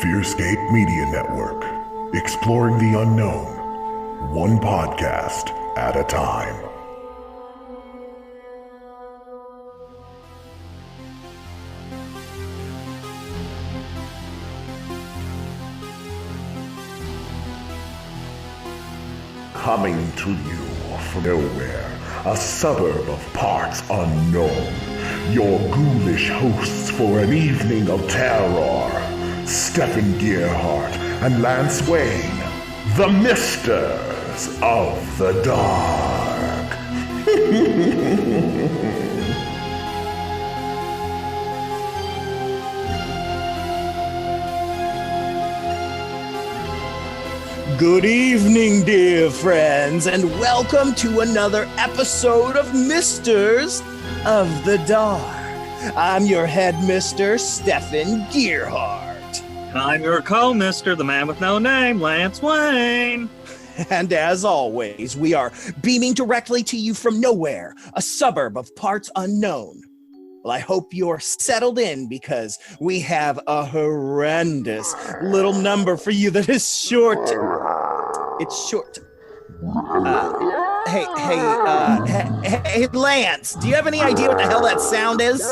Fearscape Media Network, exploring the unknown, one podcast at a time. Coming to you from nowhere, a suburb of parts unknown, your ghoulish hosts for an evening of terror, Stefan Gearhart and Lance Wayne, the Misters of the Dark. Good evening, dear friends, and welcome to another episode of Misters of the Dark. I'm your headmister, Stefan Gearhart. I'm your co-mister, the man with no name, Lance Wayne. And as always, we are beaming directly to you from nowhere, a suburb of parts unknown. Well, I hope you're settled in because we have a horrendous little number for you that is short. It's short. Hey, Lance, do you have any idea what the hell that sound is?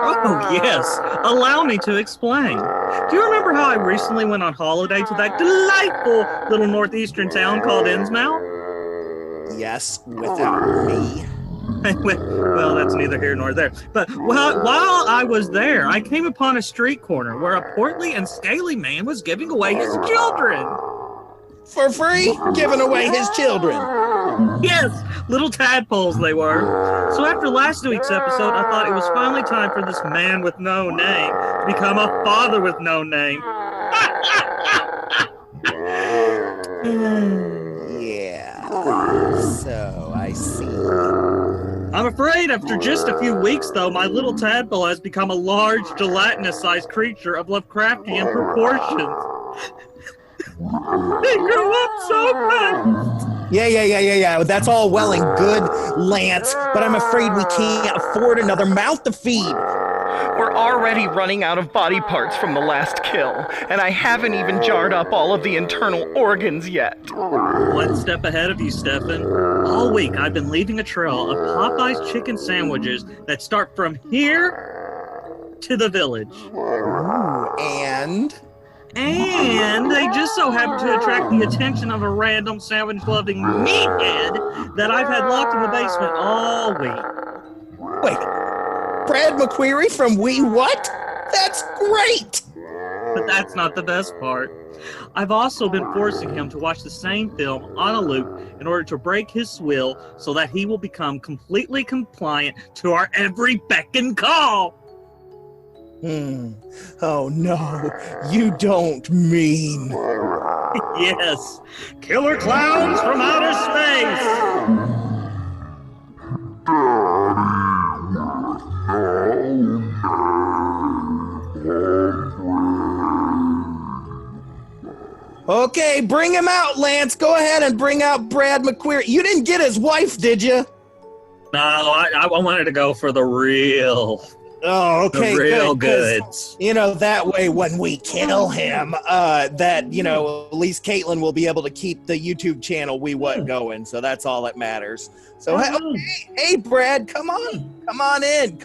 Oh, yes. Allow me to explain. Do you remember how I recently went on holiday to that delightful little northeastern town called Innsmouth? Yes, without me. Well, that's neither here nor there. But while I was there, I came upon a street corner where a portly and scaly man was giving away his children. For free? Giving away his children. Yes, little tadpoles they were. So after last week's episode, I thought it was finally time for this man with no name to become a father with no name. Yeah, so I see. I'm afraid after just a few weeks, though, my little tadpole has become a large, gelatinous-sized creature of Lovecraftian proportions. They grew up so fast. Yeah. That's all well and good, Lance, but I'm afraid we can't afford another mouth to feed. We're already running out of body parts from the last kill, and I haven't even jarred up all of the internal organs yet. One step ahead of you, Stefan. All week, I've been leaving a trail of Popeye's chicken sandwiches that start from here to the village. Ooh, and they just so happen to attract the attention of a random sandwich-loving meathead that I've had locked in the basement all week. Wait, Brad McQueary from We What? That's great! But that's not the best part. I've also been forcing him to watch the same film on a loop in order to break his will so that he will become completely compliant to our every beck and call. Oh no, you don't mean... Yes, killer clowns from outer space! Okay, bring him out, Lance. Go ahead and bring out Brad McQueary. You didn't get his wife, did you? No, I wanted to go for the real... Oh, okay, the real goods. You know, that way when we kill him, at least Caitlin will be able to keep the YouTube channel We What going. So that's all that matters. So, hey, Brad, come on in.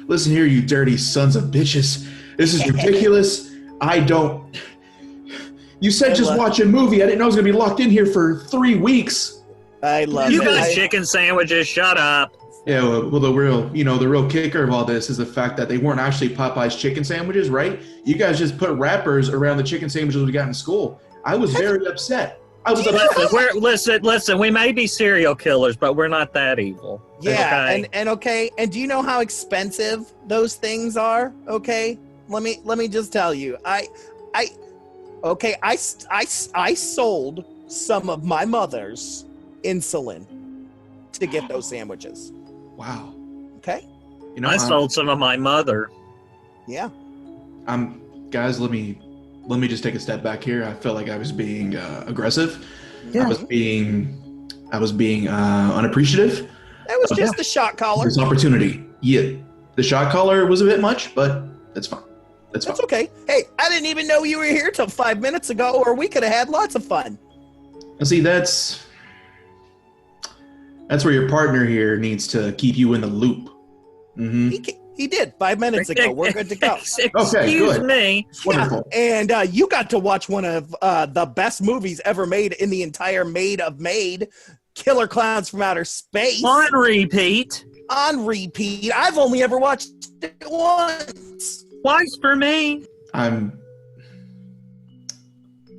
Listen here, you dirty sons of bitches. This is ridiculous. You said just watch a movie. I didn't know I was going to be locked in here for 3 weeks. I love you it. You got chicken sandwiches. Shut up. Yeah, well, the real kicker of all this is the fact that they weren't actually Popeye's chicken sandwiches, right? You guys just put wrappers around the chicken sandwiches we got in school. I was very upset. Listen, we may be serial killers, but we're not that evil. Yeah, okay? And do you know how expensive those things are? Okay, let me just tell you. I sold some of my mother's insulin to get those sandwiches. Wow. Okay. I sold some of my mother. Yeah. Guys, let me just take a step back here. I felt like I was being aggressive. Yeah. I was being unappreciative. That was just the shot collar. This opportunity. Yeah. The shot collar was a bit much, but that's fine. That's fine. That's okay. Hey, I didn't even know you were here till 5 minutes ago, or we could have had lots of fun. And see, that's where your partner here needs to keep you in the loop. Mm-hmm. He did 5 minutes ago. We're good to go. Excuse me. Wonderful. Yeah, and you got to watch one of the best movies ever made in the entire Made, Killer Klowns from Outer Space. On repeat. On repeat. I've only ever watched it once. Twice for me.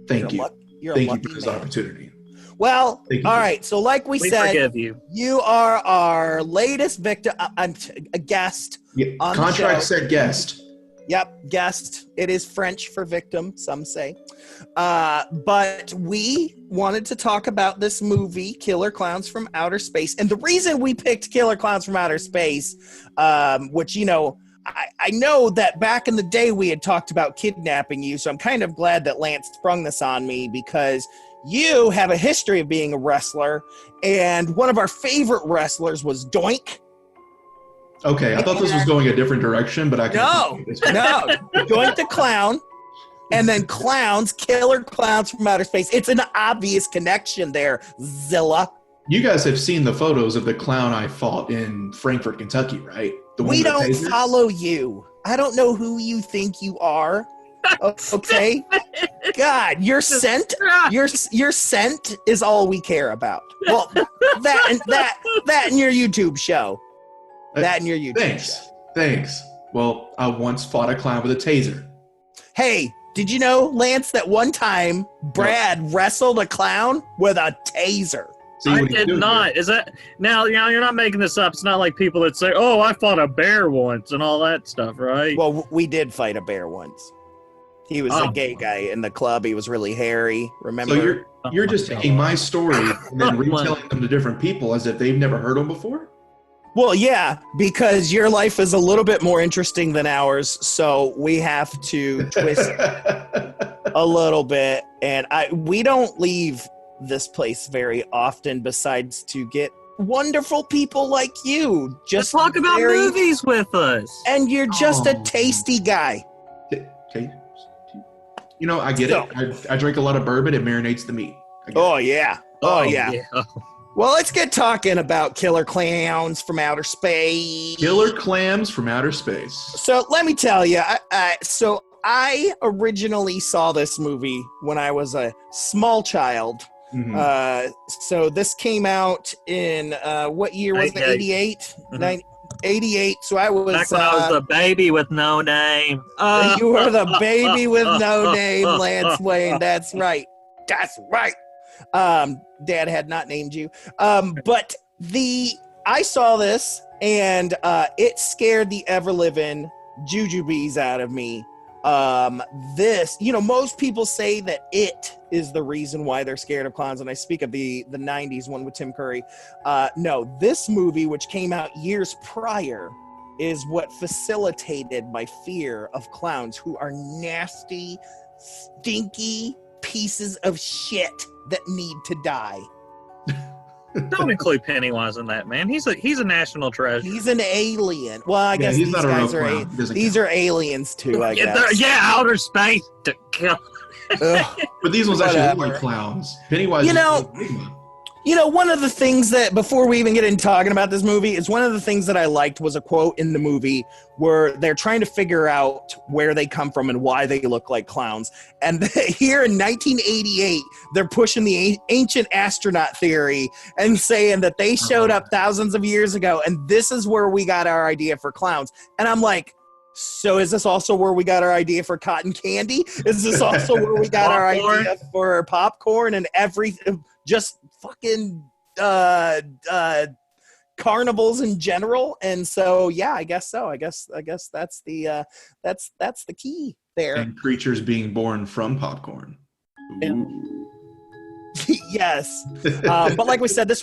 Thank you. You're Thank a you lucky for this man. opportunity. Well, Thank you. all right. So like we said, forgive you. You are our latest victim. I'm a guest. Yeah, On the contract show. said guest. Yep, guest. It is French for victim, some say. But we wanted to talk about this movie, Killer Klowns from Outer Space. And the reason we picked Killer Klowns from Outer Space, which, you know, I know that back in the day we had talked about kidnapping you, so I'm kind of glad that Lance sprung this on me because you have a history of being a wrestler, and one of our favorite wrestlers was Doink. Okay, I thought this was going a different direction, but I can. No, Doink the Clown, and then Clowns, Killer Klowns from Outer Space. It's an obvious connection there, Zilla. You guys have seen the photos of the clown I fought in Frankfort, Kentucky, right? The one We with the don't taser? follow you. I don't know who you think you are. Okay, God, your scent is all we care about. Well, that and your YouTube show. That and your YouTube show. Thanks. Well, I once fought a clown with a taser. Hey, did you know, Lance, that one time Brad wrestled a clown with a taser? See I what he's did doing not. here. Is that now? You know, you're not making this up. It's not like people that say, "Oh, I fought a bear once" and all that stuff, right? Well, we did fight a bear once. He was a gay guy in the club. He was really hairy. Remember? So you're just taking my story and then retelling them to different people as if they've never heard them before? Well, yeah, because your life is a little bit more interesting than ours, so we have to twist a little bit. And we don't leave this place very often besides to get wonderful people like you. Just talk about movies with us. And you're just a tasty guy. Okay. You know, I get it. I drink a lot of bourbon. It marinates the meat. Oh, yeah. Oh, yeah. Yeah. Well, let's get talking about Killer Klowns from Outer Space. Killer clams from outer space. So let me tell you, I originally saw this movie when I was a small child. Mhm. So this came out in, what year was it? 88? Mhm. 88. So I was... Back when I was the baby with no name. you were the baby with no name, Lance Wayne. That's right. That's right. Dad had not named you. But I saw this and it scared the ever-living jujubes out of me. Most people say that it is the reason why they're scared of clowns, and I speak of the 90s one with Tim Curry. No, this movie, which came out years prior, is what facilitated my fear of clowns, who are nasty, stinky pieces of shit that need to die. Don't include Pennywise in that, man. He's a national treasure. He's an alien. Well, I guess he's these not a real guys are clown. He doesn't these count. are aliens too, I Yeah, guess. outer space to kill. Ugh. But these ones actually look Whatever. like clowns. Pennywise You is know- like Enigma. One of the things that, before we even get into talking about this movie, is one of the things that I liked was a quote in the movie where they're trying to figure out where they come from and why they look like clowns. And here in 1988, they're pushing the ancient astronaut theory and saying that they showed up thousands of years ago, and this is where we got our idea for clowns. And I'm like, so is this also where we got our idea for cotton candy? Is this also where we got our Popcorn? idea for popcorn and everything? Just fucking carnivals in general. And so, yeah, I guess so. I guess that's the key there. And creatures being born from popcorn. Ooh. Yes. But like we said, this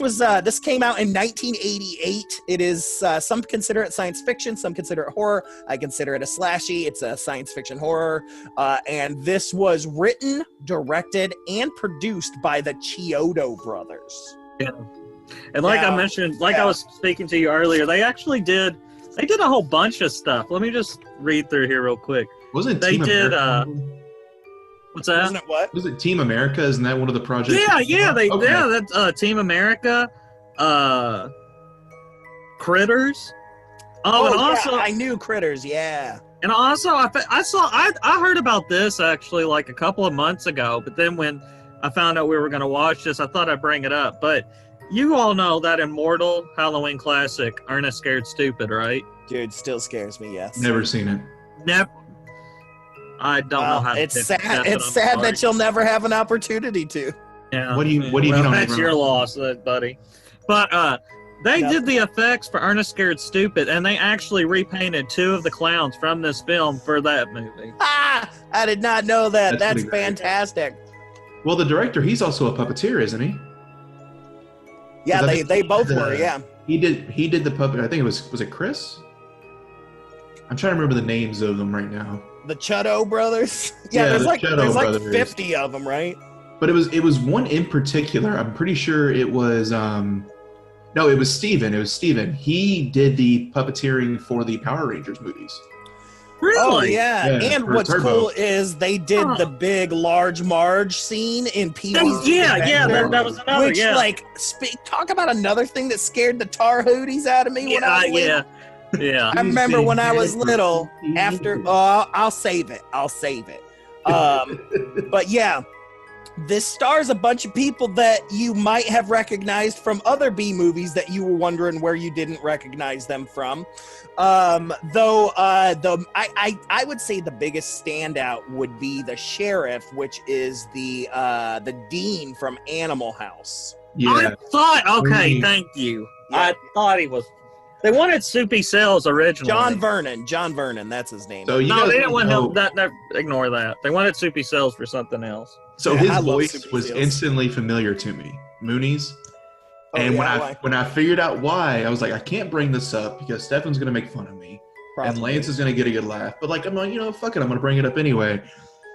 came out in 1988. It is, some consider it science fiction, some consider it horror. I consider it a slashy. It's a science fiction horror. And this was written, directed, and produced by the Chiodo brothers. Yeah. And like I Now- mentioned, I yeah. was speaking to you earlier, they actually did a whole bunch of stuff. Let me just read through here real quick. Wasn't They Team did. America? What's that? Wasn't it what? Was it Team America? Isn't that one of the projects? Yeah. Okay. That's Team America. Critters. Oh, and also, yeah, I knew Critters. Yeah. and also, I heard about this actually like a couple of months ago. But then when I found out we were going to watch this, I thought I'd bring it up. But you all know that immortal Halloween classic, Ernest Scared Stupid, right? Dude, still scares me. Yes. Never seen it. Never. I don't know how. It's to sad. confess it, It's I'm sad sorry. that you'll never have an opportunity to. Yeah. What do you mean you don't That's ever- your loss, buddy. But they Yep. did the effects for Ernest Scared Stupid, and they actually repainted 2 of the clowns from this film for that movie. Ah, I did not know that. That's That's pretty great. fantastic. Well, the director, he's also a puppeteer, isn't he? Yeah, 'Cause I they think they both the- were. Yeah. He did the puppet. I think was it Chris? I'm trying to remember the names of them right now. The Chuddo brothers. Yeah, Yeah, there's the like Chuddo brothers. 50 of them, right? But it was one in particular. I'm pretty sure it was no, it was Steven. It was Steven. He did the puppeteering for the Power Rangers movies. Really? Oh yeah. Yeah, And for what's Turbo. cool is they did the big large Marge scene in Pee-wee's Big Yeah, Adventure, that was another. which talk about another thing that scared the tar hooties out of me when I was little. yeah. I remember when I was little, after I'll save it. But yeah, this stars a bunch of people that you might have recognized from other B movies that you were wondering where you didn't recognize them from. I would say the biggest standout would be the sheriff, which is the dean from Animal House. Yeah. I thought. Okay, Mhm. thank you. Yeah. I thought he was. They wanted Soupy Sales originally. John Vernon, that's his name. So you No, guys they didn't want know- him. That ignore that. They wanted Soupy Sales for something else. So Yeah, his I love voice Super was Seals. instantly familiar to me, Mooney's. Oh, And yeah, when I figured out why, I was like, I can't bring this up because Stefan's gonna make fun of me, and Probably. Lance is gonna get a good laugh. But like, I'm like, fuck it, I'm gonna bring it up anyway.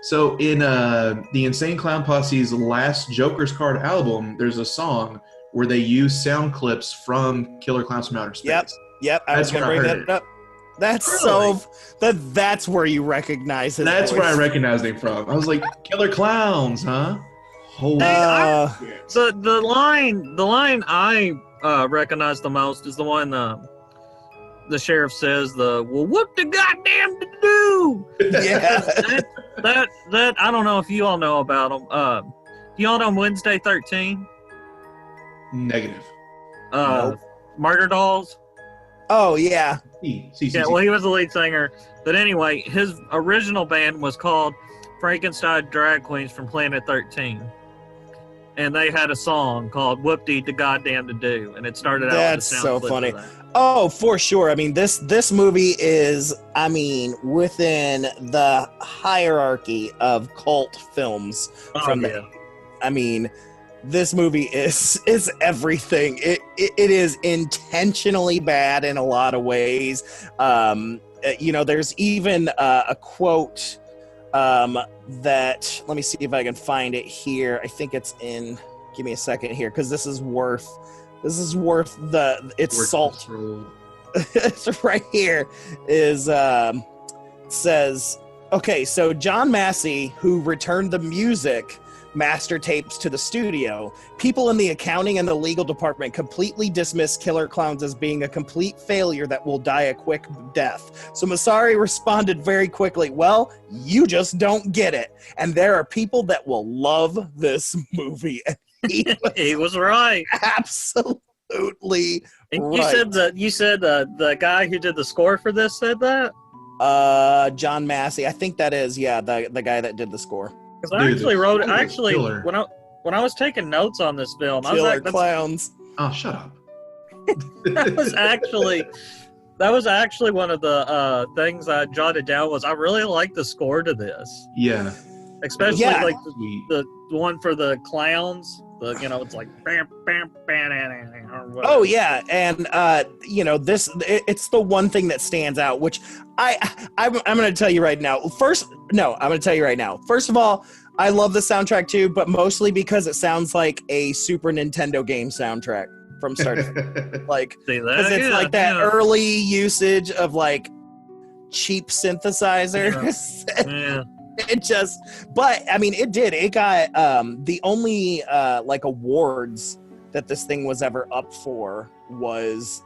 So in the Insane Clown Posse's last Joker's Card album, there's a song where they use sound clips from Killer Klowns from Outer Space. Yep, I was That's gonna where I bring heard that up. That's Really? that's where you recognize his That's where I voice. recognized him from. I was like, Killer Clowns, huh? Holy shit. So the line I recognize the most is the one the sheriff says, "Well, what the goddamn to do?" Yeah. that I don't know if you all know about them. Do y'all know Wednesday 13? Negative. Nope. Murder Dolls. Oh yeah. Yeah, well, he was the lead singer. But anyway, his original band was called Frankenstein Drag Queens from Planet 13. And they had a song called Whoop-Dee the Goddamn to Do. And it started out That's with a so sound clip funny. of that. Oh, for sure. I mean, this movie is, within the hierarchy of cult films. This movie is everything. It is intentionally bad in a lot of ways. There's even a quote that, let me see if I can find it here. I think it's in. Give me a second here, because this is worth its salt. It's right here. Says, okay, so John Massey, who returned the music master tapes to the studio, people in the accounting and the legal department completely dismiss Killer Klowns as being a complete failure that will die a quick death. So Massari responded very quickly, well, you just don't get it. And there are people that will love this movie. And He was right. absolutely And right. you said the guy who did the score for this said that? John Massey. I think that is, the guy that did the score. Because I actually wrote it. Actually, Killer. when I was taking notes on this film, I was Killer like, Clowns. Oh, shut up. that was actually one of the things I jotted down. Was I really like the score to this, Yeah. especially Yeah. like Sweet. the one for the clowns. It's like bam, bam, bam, or whatever. Oh yeah, and it's the one thing that stands out, which I'm going to tell you right now. First of all, I love the soundtrack too, but mostly because it sounds like a Super Nintendo game soundtrack from start to See that? because it's like that early usage of like cheap synthesizers. Yeah. It just, but I mean, it did. It got the only like awards that this thing was ever up for was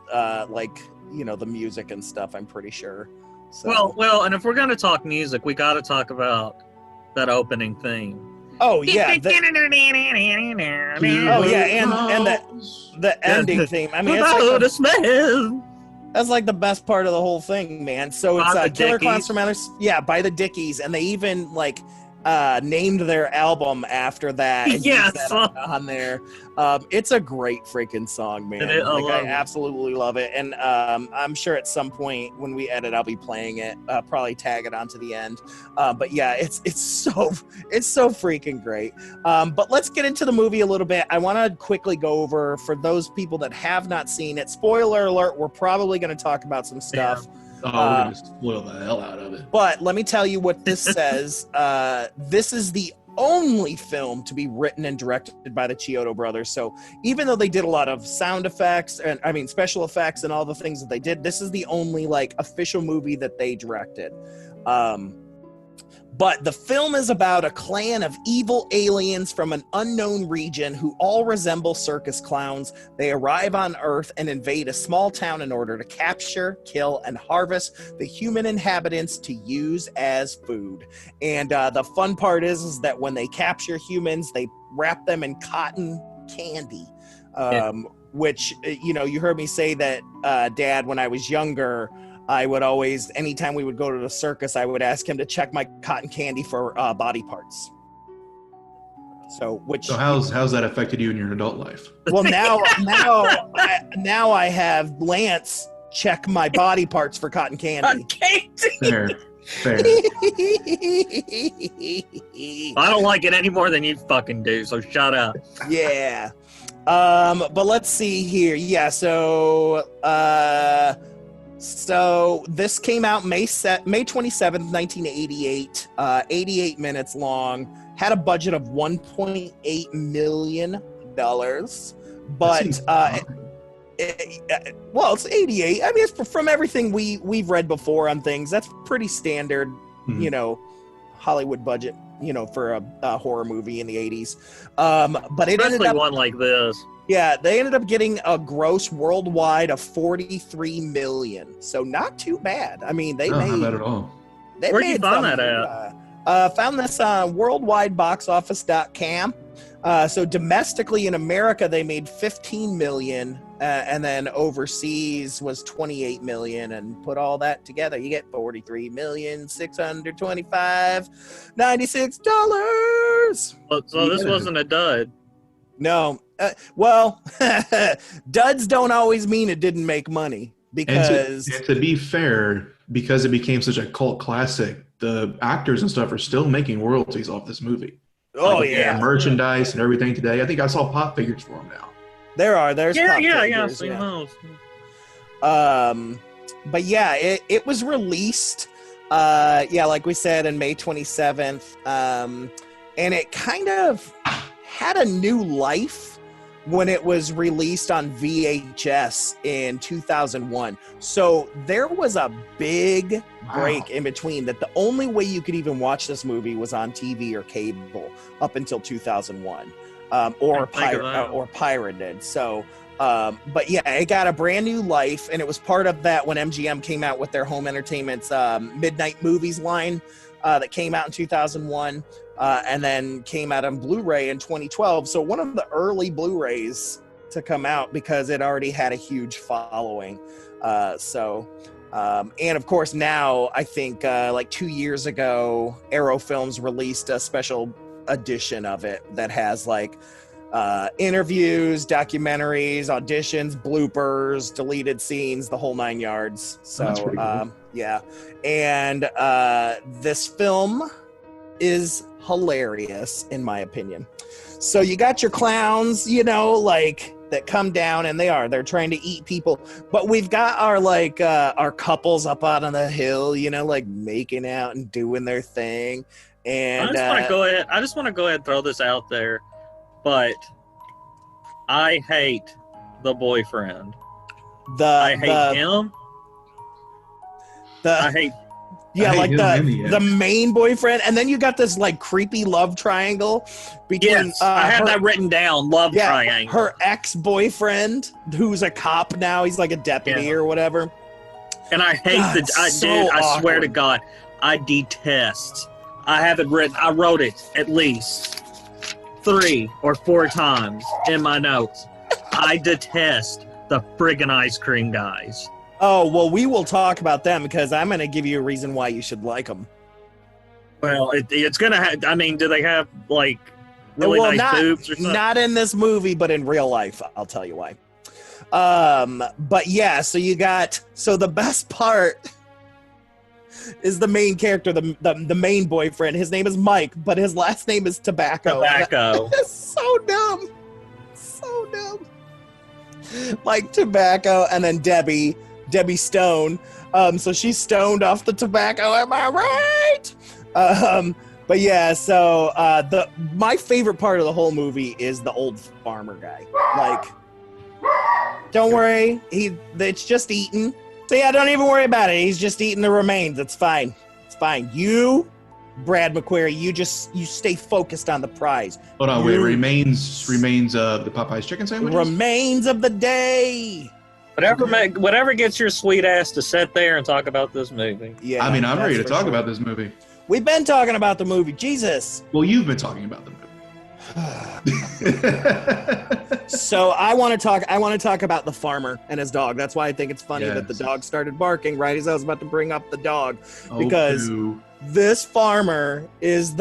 like, you know, the music and stuff, I'm pretty sure. So. Well, and if we're gonna talk music, we got to talk about that opening theme. Oh yeah. And the ending theme. I mean, it's like that's like the best part of the whole thing, man. So it's Killer Klowns from Outer Space. Yeah, by the Dickies, and they even like named their album after that. And used that on there. It's a great freaking song, man. I absolutely love it, and I'm sure at some point when we edit, I'll be playing it. Probably tag it onto the end. But yeah, it's so freaking great. But let's get into the movie a little bit. I want to quickly go over, for those people that have not seen it. Spoiler alert: we're probably going to talk about some stuff. Yeah. Oh, we're going to spoil the hell out of it. But let me tell you what this says. This is the only film to be written and directed by the Chiodo brothers. So even though they did a lot of sound effects and special effects and all the things that they did, this is the only like official movie that they directed. But the film is about a clan of evil aliens from an unknown region who all resemble circus clowns. They arrive on Earth and invade a small town in order to capture, kill, and harvest the human inhabitants to use as food. And the fun part is that when they capture humans, they wrap them in cotton candy, which, you know, you heard me say that, Dad, when I was younger, I would always, anytime we would go to the circus, I would ask him to check my cotton candy for body parts. So how's that affected you in your adult life? Well, now I have Lance check my body parts for cotton candy. Fair. I don't like it any more than you fucking do, so shut up. Yeah. But let's see here. Yeah, so this came out May 27th, 1988, 88 minutes long, had a budget of $1.8 million, but it's 88. I mean, it's from everything we've read before on things, that's pretty standard, you know, Hollywood budget, you know, for a horror movie in the 80s. But it ended up, one like this. Yeah, they ended up getting a gross worldwide of $43 million. So not too bad. I mean, they made... Not bad at all. Where did you find that at? Found this on worldwideboxoffice.com. So domestically in America, they made $15 million. And then overseas was $28 million. And put all that together, you get $43,625,96. So this wasn't a dud. No. Well, duds don't always mean it didn't make money, because... And to be fair, because it became such a cult classic, the actors and stuff are still making royalties off this movie. Oh, yeah. Merchandise and everything today. I think I saw pop figures for them now. There's pop figures, figures, those. But yeah, it was released, like we said, on May 27th. And it kind of had a new life when it was released on VHS in 2001. So there was a big break in between, that the only way you could even watch this movie was on TV or cable up until 2001, or pirated. So, but yeah, it got a brand new life, and it was part of that when MGM came out with their home entertainment's Midnight Movies line that came out in 2001. And then came out on Blu-ray in 2012. So one of the early Blu-rays to come out, because it already had a huge following. And of course now, I think like 2 years ago, Arrow Films released a special edition of it that has like interviews, documentaries, auditions, bloopers, deleted scenes, the whole 9 yards. So cool. Yeah. And this film is hilarious, in my opinion. So you got your clowns, you know, like, that come down, and they're trying to eat people, but we've got our like our couples up out on the hill, you know, like making out and doing their thing. And I just want to go ahead and throw this out there, but I hate the boyfriend. I hate him. I Yeah, I like hate him in the end. the main boyfriend, and then you got this like creepy love triangle between. Yes, I have that written down. Love triangle. Her ex-boyfriend, who's a cop now. He's like a deputy or whatever. And I hate I swear to God, I detest. I have it written. I wrote it at least 3 or 4 times in my notes. I detest the friggin' ice cream guys. Oh, well, we will talk about them because I'm going to give you a reason why you should like them. Well, it's going to have, I mean, do they have, like, really nice boobs or something? Not in this movie, but in real life. I'll tell you why. But yeah, so the best part is the main character, the main boyfriend. His name is Mike, but his last name is Tobacco. It's so dumb. So dumb. Like Tobacco, and then Debbie Stone. So she's stoned off the tobacco. Am I right? But yeah, so my favorite part of the whole movie is the old farmer guy. Like, don't worry, it's just eating. So yeah, don't even worry about it. He's just eating the remains. It's fine. It's fine. You, Brad McQueary, you stay focused on the prize. Hold on, wait. Remains of the Popeye's chicken sandwich. Remains of the day. Whatever gets your sweet ass to sit there and talk about this movie. Yeah, I mean, I'm ready to talk about this movie. We've been talking about the movie. Jesus. Well, you've been talking about the movie. So I want to talk about the farmer and his dog. That's why I think it's funny that the dog started barking right as I was about to bring up the dog, because this farmer is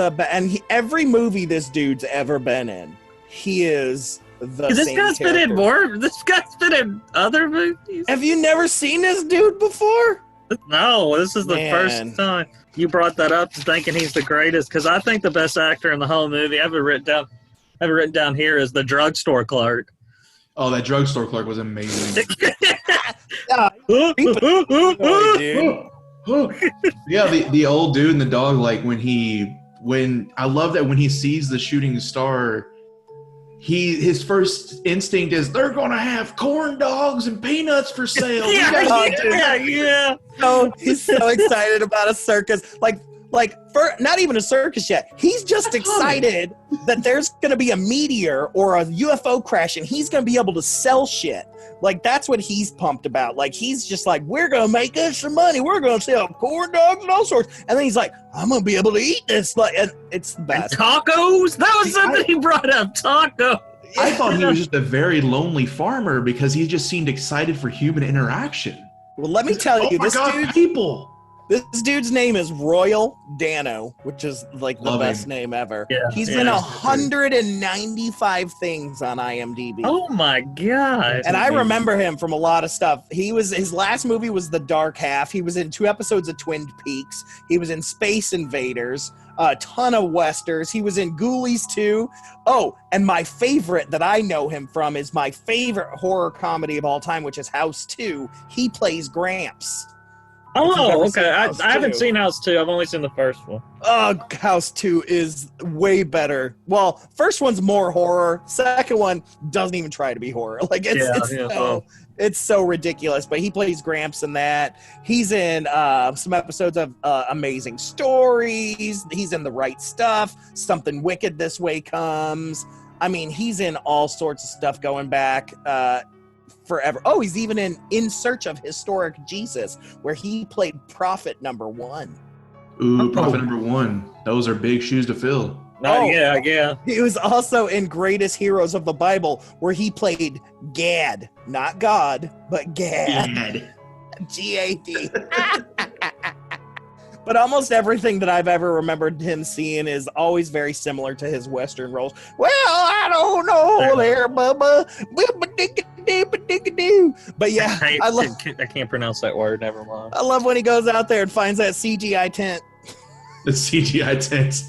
every movie this dude's ever been in, he is the This same guy's been in more. This guy's been in other movies. Have you never seen this dude before? No, this is the first time you brought that up, thinking he's the greatest. Because I think the best actor in the whole movie, I have it written down here, is the drugstore clerk. Oh, that drugstore clerk was amazing. Yeah, the old dude and the dog. Like when I love that when he sees the shooting star, his first instinct is they're gonna have corn dogs and peanuts for sale. Yeah. Oh, he's so excited about a circus. Like for not even a circus yet. He's just excited that there's gonna be a meteor or a UFO crash, and he's gonna be able to sell shit. Like that's what he's pumped about. Like he's just like, we're gonna make us some money. We're gonna sell corn dogs and all sorts. And then he's like, I'm gonna be able to eat this. Like, and it's the best. And tacos? That was something he brought up. Taco. I thought he was just a very lonely farmer because he just seemed excited for human interaction. Well, let me tell you, this dude's name is Royal Dano, which is like the best name ever. Yeah, he's in 195 things on IMDb. Oh my god! And I remember him from a lot of stuff. His last movie was The Dark Half. He was in 2 episodes of Twin Peaks. He was in Space Invaders, a ton of westerns. He was in Ghoulies 2. Oh, and my favorite that I know him from is my favorite horror comedy of all time, which is House 2. He plays Gramps. Oh, okay. I haven't seen House 2. I've only seen the first one. House 2 is way better. Well, first one's more horror. Second one doesn't even try to be horror. Like it's so ridiculous. But he plays Gramps in that. He's in some episodes of Amazing Stories. He's in The Right Stuff. Something Wicked This Way Comes. I mean, he's in all sorts of stuff going back forever. Oh, he's even in Search of Historic Jesus, where he played Prophet number 1. Ooh, Prophet number 1. Those are big shoes to fill. Yeah. He was also in Greatest Heroes of the Bible, where he played Gad. Not God, but Gad. G-A-D. But almost everything that I've ever remembered him seeing is always very similar to his Western roles. Well, I don't know there, Bubba. But yeah, I can't pronounce that word. Never mind. I love when he goes out there and finds that CGI tent. The CGI tent.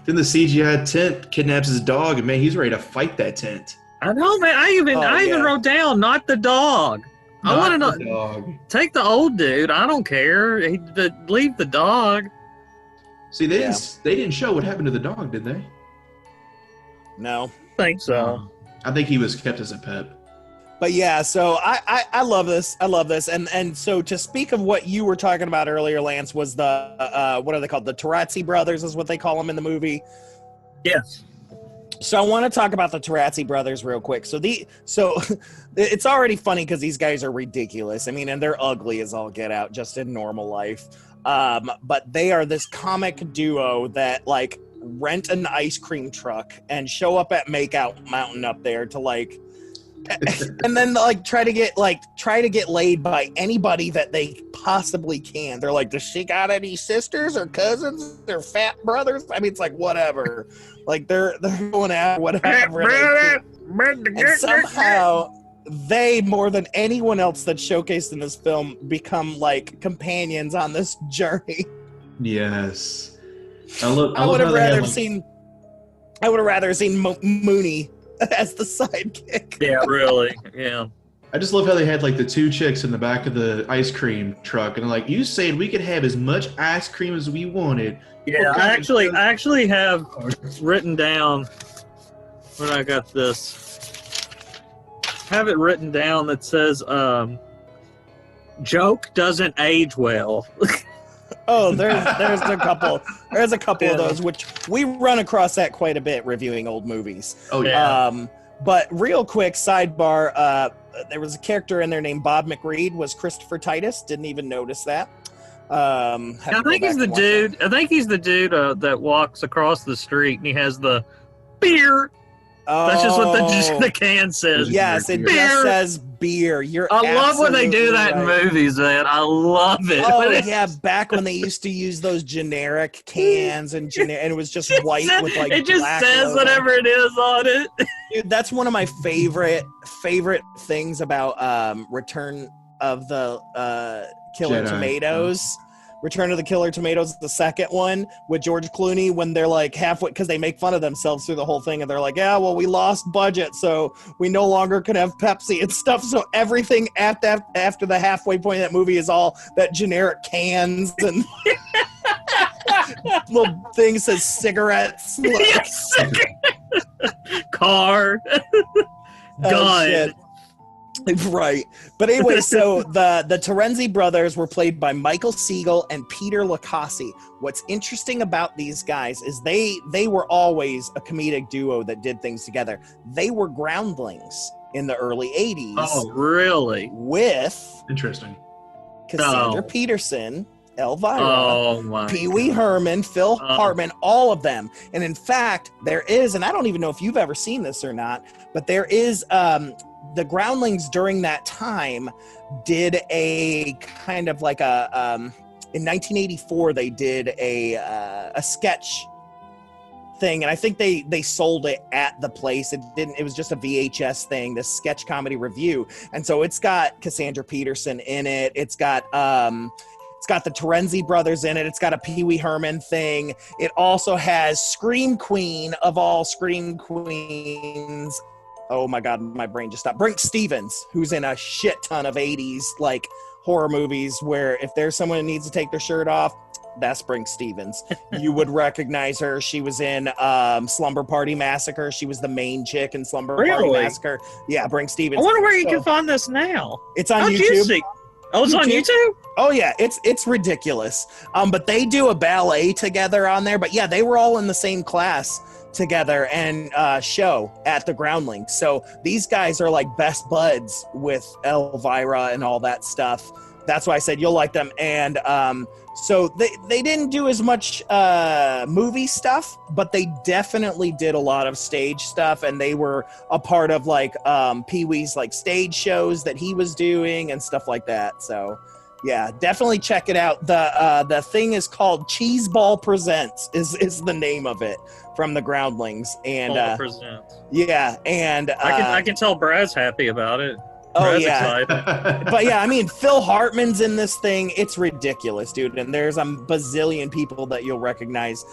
Then the CGI tent kidnaps his dog, and man, he's ready to fight that tent. I know, man. I even wrote down, not the dog. I want to know. Take the old dude. I don't care. Leave the dog. See, they didn't show what happened to the dog, did they? No. I think so. I think he was kept as a pet. But yeah, so I love this. I love this. And so to speak of what you were talking about earlier, Lance, was the what are they called? The Tarazzi brothers is what they call them in the movie. Yes. So I want to talk about the Tarazzi brothers real quick. So it's already funny because these guys are ridiculous. I mean, and they're ugly as all get out just in normal life. But they are this comic duo that like rent an ice cream truck and show up at Makeout Mountain up there to like, and then like try to get laid by anybody that they possibly can. They're like, does she got any sisters or cousins or fat brothers? I mean, it's like whatever. Like they're going out whatever. And somehow they, more than anyone else that's showcased in this film, become like companions on this journey. Yes. I would have rather seen Mooney as the sidekick. Yeah, really. Yeah. I just love how they had like the two chicks in the back of the ice cream truck, and like, you said we could have as much ice cream as we wanted. Yeah, I actually have written down when I got this. Have it written down that says joke doesn't age well. Oh, there's a couple of those, which we run across that quite a bit reviewing old movies. Oh yeah. But real quick sidebar, there was a character in there named Bob McReed, was Christopher Titus. Didn't even notice that. I think he's the dude. I think he's the dude that walks across the street and he has the beer. Oh, that's just what the can says. Yes, it just says beer. I love when they do that in movies, man. I love it. Oh yeah, back when they used to use those generic cans and it was just white with like it just black says logo. whatever it is on it. Dude, that's one of my favorite things about Return of the Killer Jedi. Tomatoes. Return of the Killer Tomatoes, the second one with George Clooney, when they're like halfway, because they make fun of themselves through the whole thing, and they're like, yeah, well, we lost budget, so we no longer can have Pepsi and stuff. So everything after the halfway point of that movie is all that generic cans and little thing says cigarettes. Yes. Car. Gun. Shit. Right. But anyway, so the Terenzi brothers were played by Michael Siegel and Peter Lacassi. What's interesting about these guys is they were always a comedic duo that did things together. They were groundlings in the early 80s. Oh, really? With Interesting. Cassandra Peterson, Elvira, Pee Wee Herman, Phil Hartman, all of them. And in fact, there is, and I don't even know if you've ever seen this or not, but there is the Groundlings during that time did a kind of like a in 1984 they did a sketch thing, and I think they sold it at the place. It was just a VHS thing, this sketch comedy review. And so it's got Cassandra Peterson in it. It's got the Terenzi brothers in it. It's got a Pee Wee Herman thing. It also has Scream Queen of all Scream Queens. Oh my God, my brain just stopped. Brinke Stevens, who's in a shit ton of 80s like horror movies where if there's someone who needs to take their shirt off, that's Brinke Stevens. You would recognize her. She was in Slumber Party Massacre. She was the main chick in Slumber Party Massacre. Yeah, Brinke Stevens. I wonder where you can find this now. It's on YouTube. Oh, it's on YouTube? Oh yeah, it's ridiculous. But they do a ballet together on there. But yeah, they were all in the same class together and show at the Groundlings. So these guys are like best buds with Elvira and all that stuff. That's why I said you'll like them. And so they didn't do as much movie stuff, but they definitely did a lot of stage stuff, and they were a part of like Pee-wee's like stage shows that he was doing and stuff like that. So yeah, definitely check it out. The thing is called Cheeseball Presents is the name of it from the Groundlings. And yeah, and I can tell Brad's happy about it. Oh yeah, but yeah, I mean, Phil Hartman's in this thing. It's ridiculous, dude. And there's a bazillion people that you'll recognize.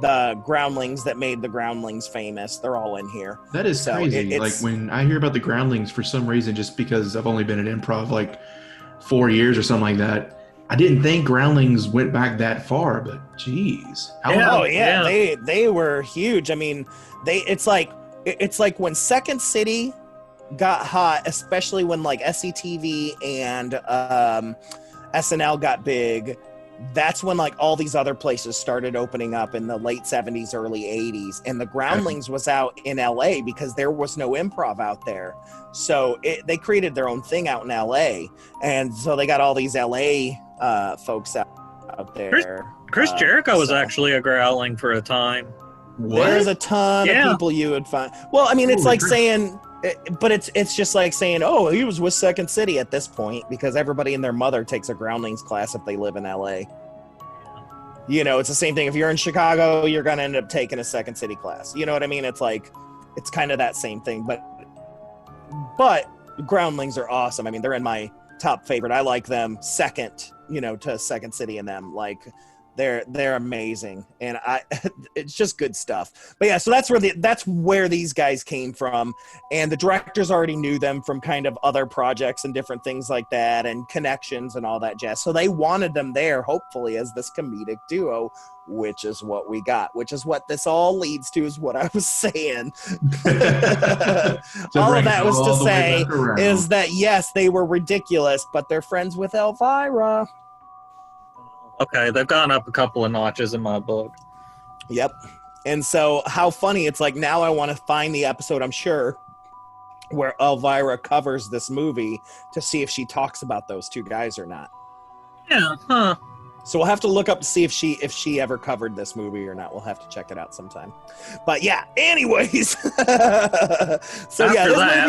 The Groundlings that made the Groundlings famous, they're all in here. That is crazy. Like when I hear about the Groundlings, for some reason, just because I've only been at improv like 4 years or something like that, I didn't think Groundlings went back that far. But geez, they were huge. I mean, it's like when Second City got hot, especially when like SCTV and SNL got big. That's when like all these other places started opening up in the late 70s, early 80s. And the Groundlings was out in LA because there was no improv out there. So they created their own thing out in LA. And so they got all these LA folks out there. Chris Jericho was actually a Growling for a time. There's a ton of people you would find. Well, I mean, it's like saying, but it's just like saying, oh, he was with Second City at this point, because everybody and their mother takes a Groundlings class if they live in LA. You know, it's the same thing. If you're in Chicago, you're going to end up taking a Second City class. You know what I mean? It's like, it's kind of that same thing. But Groundlings are awesome. I mean, they're in my top favorite. I like them second, you know, to Second City and them. Like, they're amazing, and it's just good stuff. But yeah, so that's where these guys came from, and the directors already knew them from kind of other projects and different things like that, and connections and all that jazz. So they wanted them there, hopefully, as this comedic duo, which is what we got. Which is what this all leads to, is what I was saying. All of that was to say is that yes, they were ridiculous, but they're friends with Elvira. Okay, they've gone up a couple of notches in my book. Yep. And so how funny, it's like now I want to find the episode, I'm sure, where Elvira covers this movie to see if she talks about those two guys or not. Yeah, huh. So we'll have to look up to see if she ever covered this movie or not. We'll have to check it out sometime. But yeah, anyways. So yeah,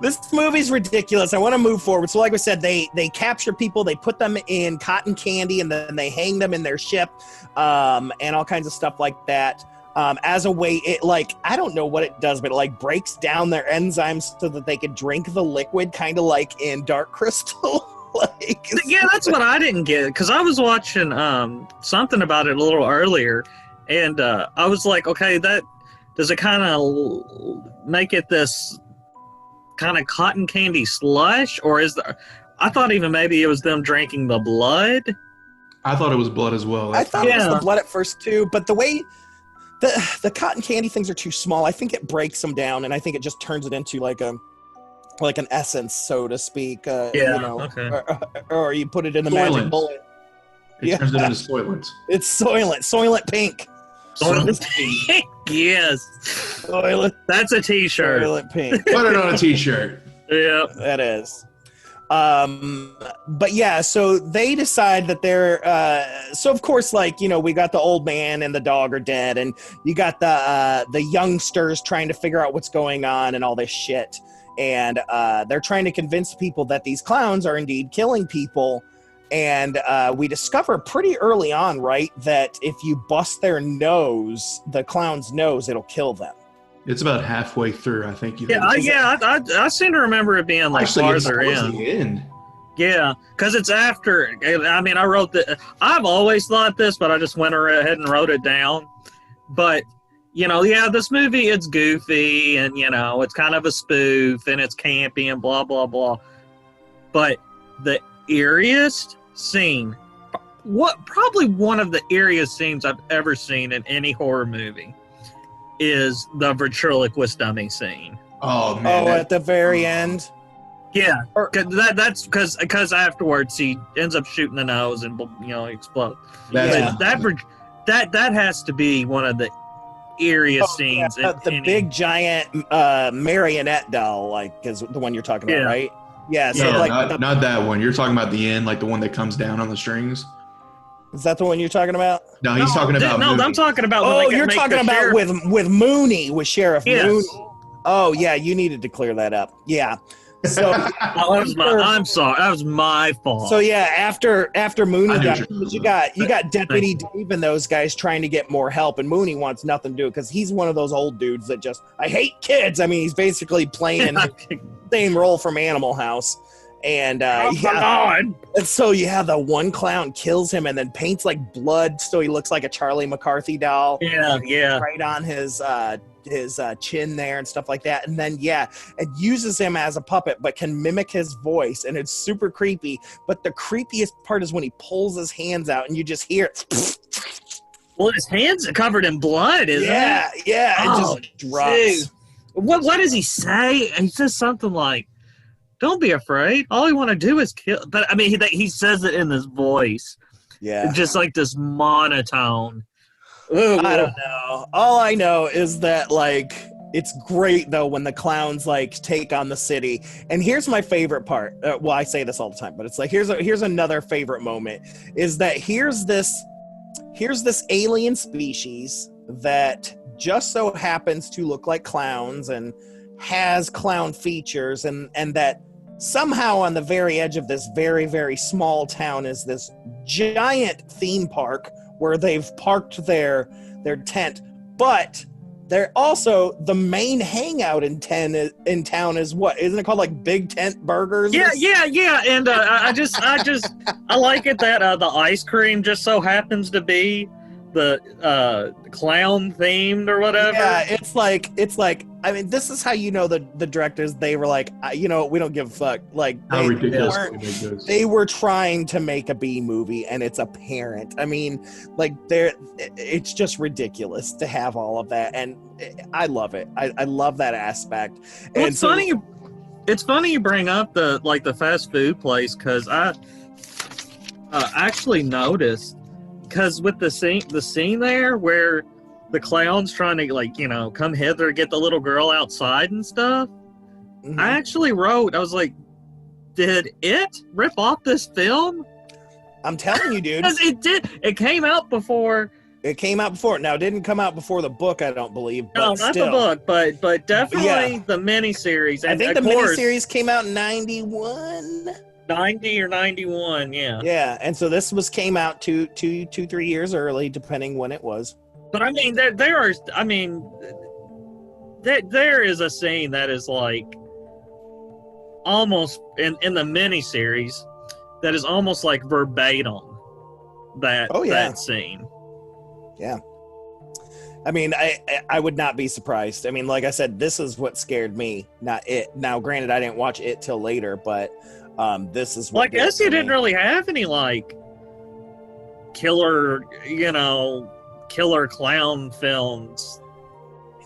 this movie's ridiculous. I want to move forward. So like I said, they capture people, they put them in cotton candy, and then they hang them in their ship, and all kinds of stuff like that. As a way, it like, I don't know what it does, but it like breaks down their enzymes so that they could drink the liquid, kind of like in Dark Crystal. Like, yeah, that's what I didn't get, because I was watching something about it a little earlier, and I was like, okay, that does it kind of make it this kind of cotton candy slush, or is there? I thought even maybe it was them drinking the blood. I thought it was blood as well. I thought it was the blood at first too, but the way the cotton candy things are too small, I think it breaks them down, and I think it just turns it into like an essence, so to speak. You know, okay. Or you put it in the magic bullet. It turns it into Soylent. It's Soylent Pink. Soylent Pink. Yes. Soylent. That's a t-shirt. Soylent Pink. Put it on a t-shirt. Yeah. That is. But yeah, so they decide that they're, so of course, like, you know, we got the old man and the dog are dead, and you got the youngsters trying to figure out what's going on and all this shit. And they're trying to convince people that these clowns are indeed killing people. And we discover pretty early on, right, that if you bust their nose, the clown's nose, it'll kill them. It's about halfway through, I think. I seem to remember it being like farther in. The end. Yeah, because it's after. I mean, I wrote that. I've always thought this, but I just went ahead and wrote it down. But you know, yeah, this movie, it's goofy, and you know, it's kind of a spoof, and it's campy, and blah blah blah. But the eeriest scene, probably one of the eeriest scenes I've ever seen in any horror movie, is the ventriloquist dummy scene. Oh man! At the very end. Yeah, that's because afterwards he ends up shooting the nose and explodes. That has to be one of the eeriest scenes. Yeah, the big giant marionette doll, like, is the one you're talking about, right? Yeah. So not that one. You're talking about the end, like the one that comes down on the strings. Is that the one you're talking about? No, he's talking about. No, I'm talking about. You're talking about with Mooney, with Sheriff Mooney. Oh yeah, you needed to clear that up. Yeah. So I'm sorry, that was my fault. So yeah, after Mooney died, you got Deputy Dave and those guys trying to get more help, and Mooney wants nothing to do because he's one of those old dudes that just, I hate kids. I mean, he's basically playing the same role from Animal House. And and so the one clown kills him and then paints like blood so he looks like a Charlie McCarthy doll. Yeah. Right on his chin there and stuff like that. And then it uses him as a puppet but can mimic his voice, and it's super creepy. But the creepiest part is when he pulls his hands out and you just hear it. Well, his hands are covered in blood, isn't it? Yeah, it just drops. Dude. What does he say? He says something like, "Don't be afraid. All you want to do is kill." But I mean, he says it in this voice, just like this monotone. I don't know. All I know is that like it's great though when the clowns like take on the city. And here's my favorite part. Well, I say this all the time, but it's like here's another favorite moment is that here's this alien species that just so happens to look like clowns and has clown features, and that somehow on the very edge of this very, very small town is this giant theme park where they've parked their tent, but they're also the main hangout in town is what? Isn't it called like Big Tent Burgers? Yeah. And I like it that the ice cream just so happens to be the clown themed or whatever. Yeah, it's like I mean, this is how you know the directors, they were like, we don't give a fuck. Like How ridiculous they were trying to make a B movie, and it's apparent. I mean, like it's just ridiculous to have all of that, and I love it. I love that aspect. Well, and it's funny you bring up the fast food place, because I actually noticed, because with the scene there where the clown's trying to come hither, get the little girl outside and stuff. Mm-hmm. I actually wrote, I was like, did it rip off this film? I'm telling you, dude. Because it did. It came out before. Now, it didn't come out before the book, I don't believe. But no, not still. the book, but definitely the miniseries. I think the miniseries came out in 91. 90 or 91, yeah. Yeah, and so this came out 3 years early, depending when it was. But I mean, there is a scene that is like almost in the miniseries that is almost like verbatim that scene. Yeah. I mean, I would not be surprised. I mean, like I said, this is what scared me, not it. Now, granted, I didn't watch it till later, but this is what. Well, I guess you didn't really have any like killer clown films.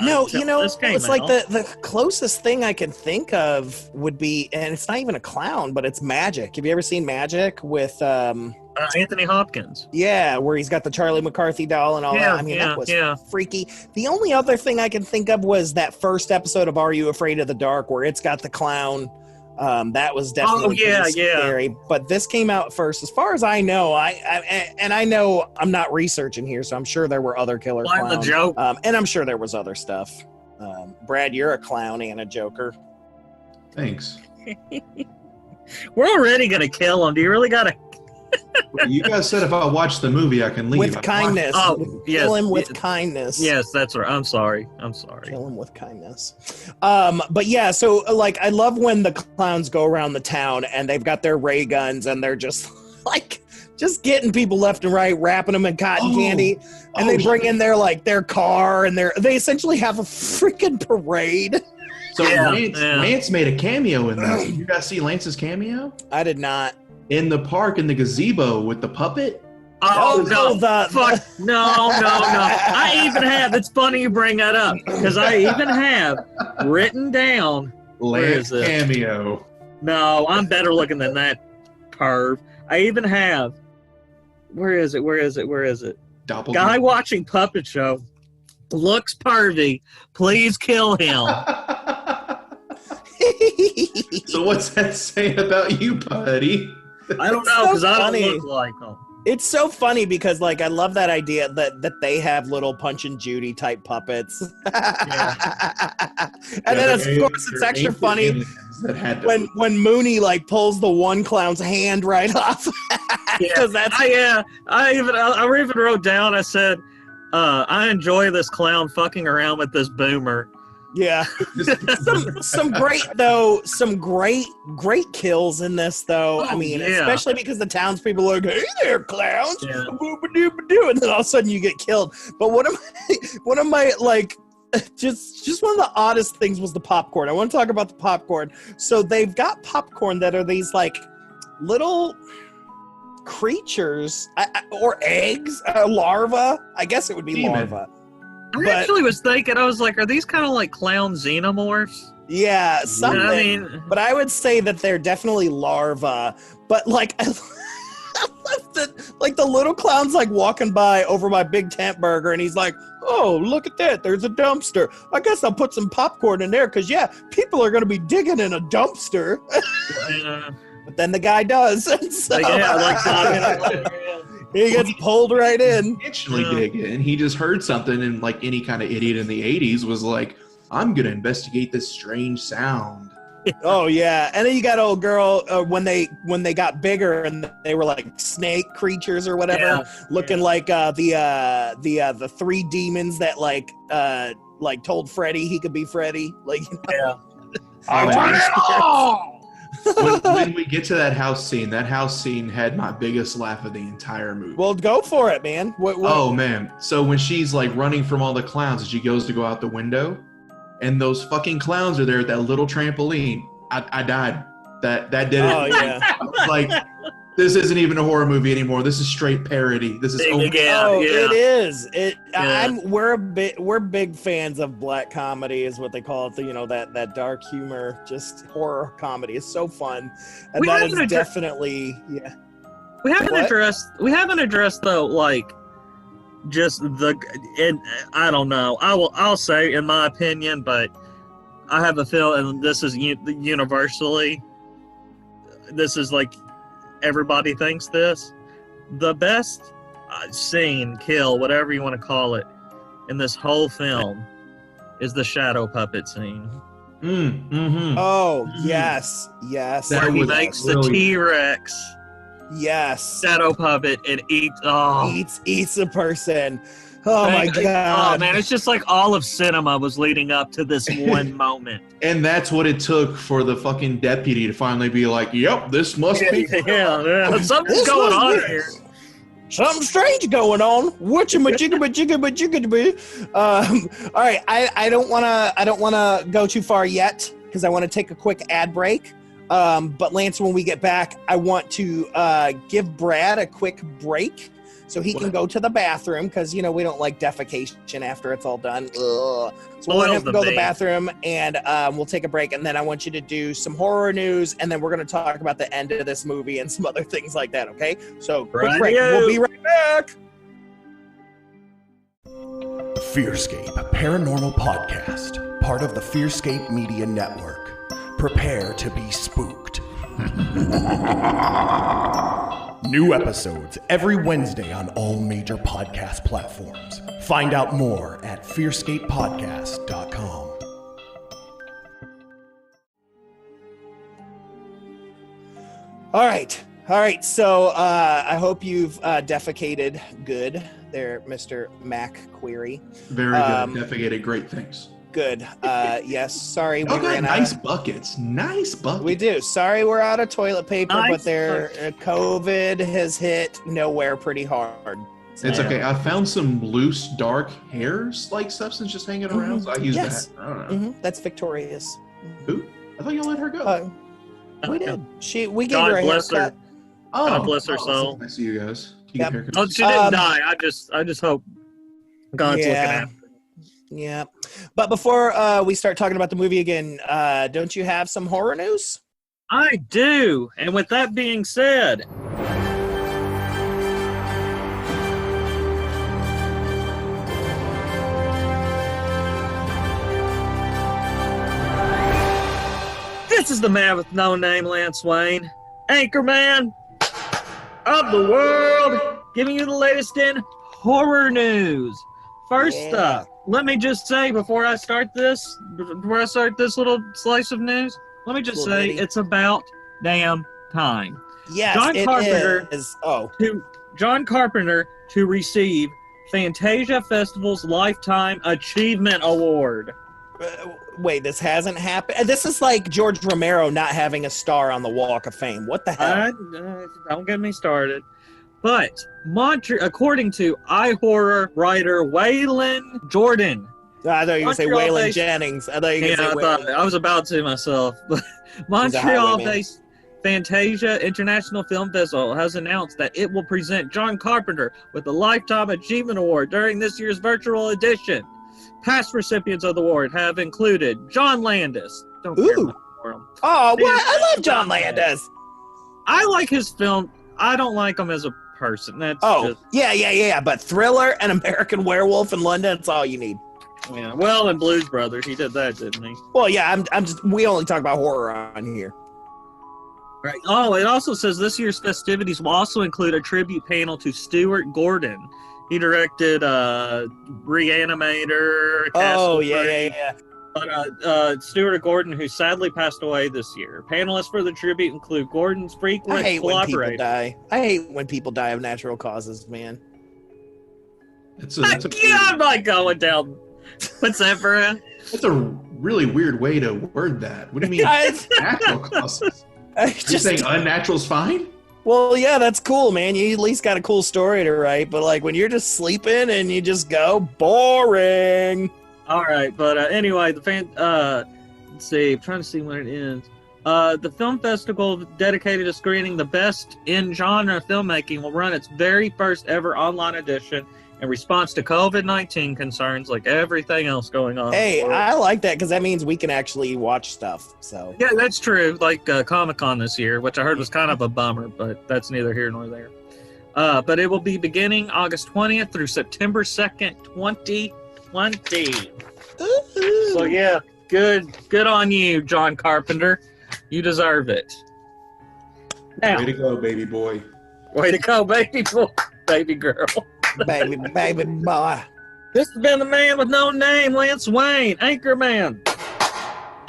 No, it's like the closest thing I can think of would be, and it's not even a clown, but it's Magic. Have you ever seen Magic with Anthony Hopkins? Yeah, where he's got the Charlie McCarthy doll and all that. I mean, that was freaky. The only other thing I can think of was that first episode of Are You Afraid of the Dark, where it's got the clown. That was definitely scary. But this came out first, as far as I know. I know I'm not researching here, so I'm sure there were other killer clowns. The joke. And I'm sure there was other stuff. Brad, you're a clown and a Joker. Thanks. We're already gonna kill him. Do you really gotta? You guys said if I watch the movie, I can leave. With kindness. Kill him with kindness. Yes, that's right. I'm sorry. Kill him with kindness. But yeah, so like I love when the clowns go around the town and they've got their ray guns and they're just getting people left and right, wrapping them in cotton candy, and they bring in their car, and they essentially have a freaking parade. So Lance made a cameo in that. Did you guys see Lance's cameo? I did not. In the park, in the gazebo with the puppet? No. I even have, it's funny you bring that up, because I even have written down Lance cameo. No, I'm better looking than that perv. I even have, where is it? Guy watching puppet show, looks pervy, please kill him. So what's that saying about you, buddy? I don't know, because I don't look like them. It's so funny because, like, I love that idea that they have little Punch and Judy type puppets. And then, of course, it's extra funny when Mooney like pulls the one clown's hand right off. I even wrote down. I said, I enjoy this clown fucking around with this boomer. Yeah. some great kills in this though. I mean, especially because the townspeople are like, "Hey there, clowns!" Yeah. And then all of a sudden you get killed. But one of my like just one of the oddest things was the popcorn. I want to talk about the popcorn. So they've got popcorn that are these like little creatures or eggs, larva. I guess it would be larva. I actually was thinking, I was like, are these kind of like clown xenomorphs? Yeah, something. I mean, but I would say that they're definitely larvae. But like, I love the little clown's like walking by over my big tent burger, and he's like, "Oh, look at that! There's a dumpster. I guess I'll put some popcorn in there because people are gonna be digging in a dumpster." But then the guy does. And so, he gets pulled right in. Intentionally dig in. He just heard something, and like any kind of idiot in the 80s was like, I'm going to investigate this strange sound. Oh, yeah. And then you got old girl when they got bigger and they were like snake creatures or whatever, looking like the three demons that like told Freddy he could be Freddy. Like, when we get to that house scene had my biggest laugh of the entire movie. Well, go for it, man. What? Oh, man. So when she's like running from all the clowns and she goes to go out the window, and those fucking clowns are there at that little trampoline, I died. That did it. Oh, yeah. I was like, this isn't even a horror movie anymore. This is straight parody. This is it is. We're big fans of black comedy, is what they call it. That dark humor, just horror comedy is so fun, and that is definitely We haven't addressed though, like, just I don't know. I'll say in my opinion, but I have a feeling, and this is universally, this is like everybody thinks this, the best scene, kill, whatever you want to call it, in this whole film is the shadow puppet scene. Oh, yes. Where he makes the T-Rex. Yes. Shadow puppet and eats a person. Oh my god. Oh man, it's just like all of cinema was leading up to this one moment. And that's what it took for the fucking deputy to finally be like, yep, this must be. Yeah. Something's going on here. Something strange going on. All right, I don't wanna go too far yet because I want to take a quick ad break. But Lance, when we get back, I want to give Brad a quick break so he can go to the bathroom because, we don't like defecation after it's all done. Ugh. So we'll have to go to the bathroom and we'll take a break. And then I want you to do some horror news. And then we're going to talk about the end of this movie and some other things like that. Okay. So quick break. We'll be right back. Fearscape Paranormal Podcast, part of the Fearscape Media Network. Prepare to be spooked. New episodes every Wednesday on all major podcast platforms. Find out more at fearscapepodcast.com. All right. So I hope you've defecated good there, Mr. McQueary. Very good. Defecated great things. Good. Yes. Sorry, we got ran nice out. buckets. Nice buckets. We do. Sorry, we're out of toilet paper, Nice. but their COVID has hit nowhere pretty hard. It's okay. I found some loose, dark hairs like substance just hanging around. So I use Yes. that. I don't know. That's Victorious. Who? I thought y'all let her go. We did. We gave God her a bless her. haircut. God bless her soul. I see you guys. Yep. Oh, she didn't die. I just hope God's looking after. Yeah. But before we start talking about the movie again, don't you have some horror news? I do. And with that being said, this is the man with no name, Lance Wayne, Anchorman of the world, giving you the latest in horror news. First up, let me just say before I start this little slice of news, let me just say it's about damn time. Yes, John Carpenter to receive Fantasia Festival's Lifetime Achievement Award. Wait, this hasn't happened? This is like George Romero not having a star on the Walk of Fame. What the hell? Don't get me started. But according to iHorror writer Waylon Jordan. I thought you were going to say Waylon Jennings. I was about to myself. Montreal-based Fantasia International Film Festival has announced that it will present John Carpenter with the Lifetime Achievement Award during this year's virtual edition. Past recipients of the award have included John Landis. Don't care Ooh. much for him. Oh, what? I love John Landis. I like his film. I don't like him as a person. That's Oh, yeah. But Thriller and American Werewolf in London, that's all you need. yeah. Well, and Blues Brothers, he did that, didn't he? Well, yeah, I'm just, we only talk about horror on here. Right. Oh, it also says this year's festivities will also include a tribute panel to Stuart Gordon. He directed Reanimator. Oh, Castle yeah. Crane. But Stuart Gordon, who sadly passed away this year. Panelists for the tribute include Gordon's I frequent hate when people collaborator. die. I hate when people die of natural causes, man. That's Yeah, I'm not going down. What's that, bro? That's a really weird way to word that. What do you mean natural causes? You're saying unnatural's fine? Well, yeah, that's cool, man. You at least got a cool story to write. But like when you're just sleeping and you just go boring. All right, but anyway, let's see. I'm trying to see when it ends. The film festival dedicated to screening the best in genre filmmaking will run its very first ever online edition in response to COVID-19 concerns, like everything else going on. Hey, I like that because that means we can actually watch stuff. So Yeah, that's true. Like Comic-Con this year, which I heard was kind of a bummer, but that's neither here nor there. But it will be beginning August 20th through September 2nd, 2020. So yeah, good on you, John Carpenter. You deserve it. Now, Way to go, baby boy. way to go, baby boy, baby girl. baby boy. This has been the man with no name, Lance Wayne, Anchorman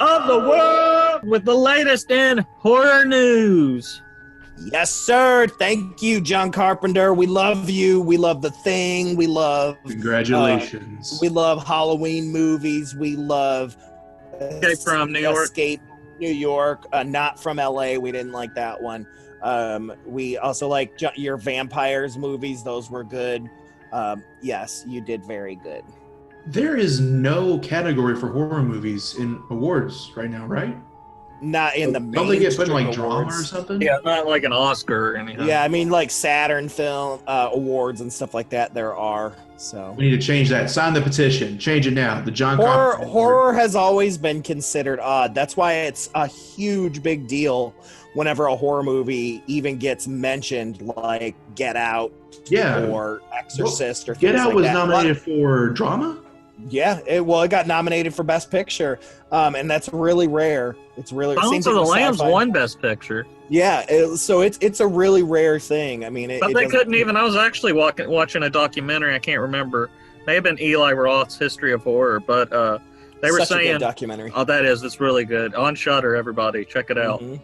of the world, with the latest in horror news. Yes, sir. Thank you, John Carpenter. We love you. We love The Thing. We love Congratulations. we love Halloween movies. We love Escape from New York. Escape New York. Not from LA. We didn't like that one. We also like your vampires movies. Those were good. Yes, you did very good. There is no category for horror movies in awards right now, right? Not in the Don't they get put in like mainstream drama awards. or something? Yeah, not like an Oscar or anything. Yeah, I mean like Saturn film awards and stuff like that. There are so. We need to change that. Sign the petition. Change it now. The John Carpenter Award. Horror has always been considered odd. That's why it's a huge big deal whenever a horror movie even gets mentioned, like Get Out, Yeah. or Exorcist, or things Get Out like was that. nominated for drama? Yeah, it got nominated for Best Picture, and that's really rare. It's really same Silence thing of the with Lambs sci-fi. won Best Picture. Yeah, so it's a really rare thing. I mean, But they couldn't even. I was actually watching a documentary. I can't remember. May have been Eli Roth's History of Horror, but they were such a good saying, documentary. "Oh, it's really good on Shudder. Everybody, check it out." Mhm.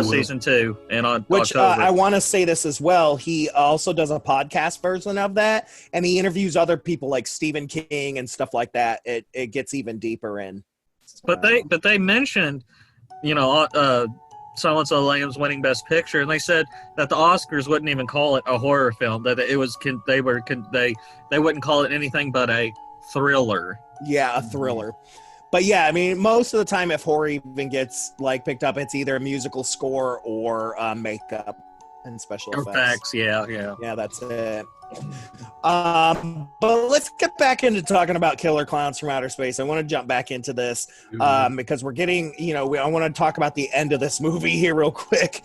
Season 2 and on Which October. I want to say this as well. He also does a podcast version of that, and he interviews other people like Stephen King and stuff like that. It gets even deeper in. But they mentioned, Silence of the Lambs winning Best Picture, and they said that the Oscars wouldn't even call it a horror film. That it was they wouldn't call it anything but a thriller. Yeah, a thriller. But yeah, I mean, most of the time, if horror even gets like picked up, it's either a musical score or makeup and special effects. Yeah. That's it. But let's get back into talking about Killer Clowns from Outer Space. I want to jump back into this because we're getting, I want to talk about the end of this movie here real quick.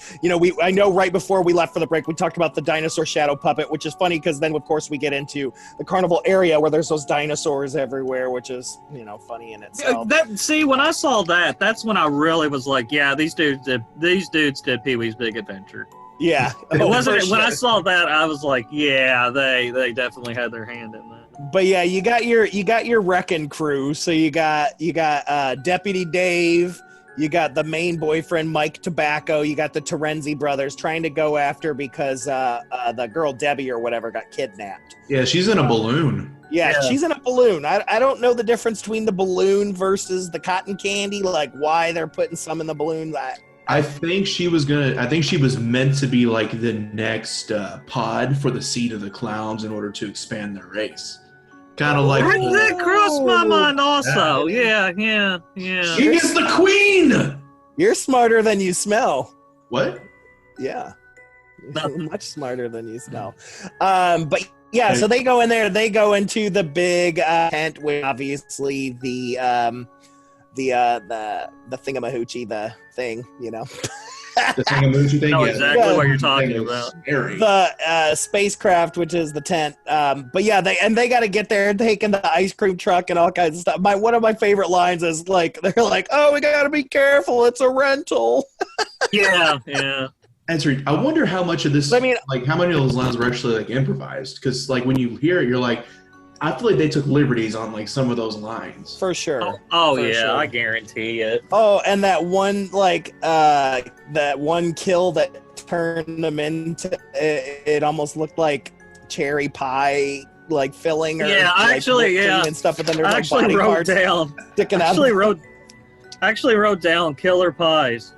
I know right before we left for the break, we talked about the dinosaur shadow puppet, which is funny because then, of course, we get into the carnival area where there's those dinosaurs everywhere, which is, funny in itself. When I saw that, that's when I really was like, yeah, these dudes did Pee-wee's Big Adventure. Yeah. It wasn't for when I sure. saw that, I was like, yeah, they definitely had their hand in that. But yeah, you got your wrecking crew. So you got Deputy Dave, you got the main boyfriend Mike Tobacco, you got the Terenzi brothers trying to go after because the girl Debbie or whatever got kidnapped. Yeah, she's in a balloon. Yeah, Yeah. she's in a balloon. I don't know the difference between the balloon versus the cotton candy, like why they're putting some in the balloon. I think she was meant to be like the next pod for the seed of the clowns in order to expand their race. Kind of like That crossed my mind also. Yeah. she is the queen. You're smarter than you smell. What? Yeah. Nothing. Much smarter than you smell. But Yeah, so they go in there. They go into the big tent with obviously the thingamahoochie, the thing, you know. The Thingamoochie thing. I know yeah. exactly what you're That talking thing is about. scary. The spacecraft, which is the tent. But yeah, they got to get there, taking the ice cream truck and all kinds of stuff. One of my favorite lines is like, they're like, "Oh, we got to be careful. It's a rental." Yeah. I wonder how much of this, I mean, like, how many of those lines were actually like improvised? Because like when you hear it, you're like, I feel like they took liberties on like some of those lines. For sure. Oh For yeah, sure. I guarantee it. Oh, and that one that one kill that turned them into it almost looked like cherry pie like filling or Yeah, like, actually, whipped cream yeah. and stuff, but then there's I like actually body wrote parts down. sticking out. Actually wrote down killer pies.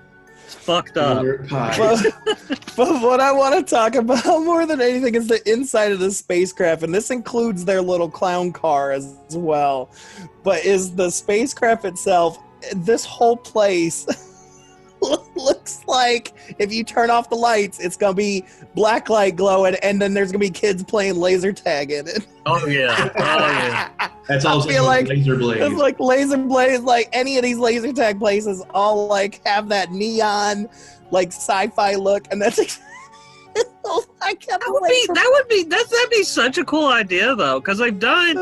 It's fucked up. Pie. But what I want to talk about more than anything is the inside of the spacecraft, and this includes their little clown car as well. But is the spacecraft itself? This whole place looks like if you turn off the lights, it's gonna be black light glowing, and then there's gonna be kids playing laser tag in it. Oh yeah. That's I also feel like laser blades. It's like laser blades, like any of these laser tag places all like have that neon like sci-fi look, and that's That'd be such a cool idea though, because you can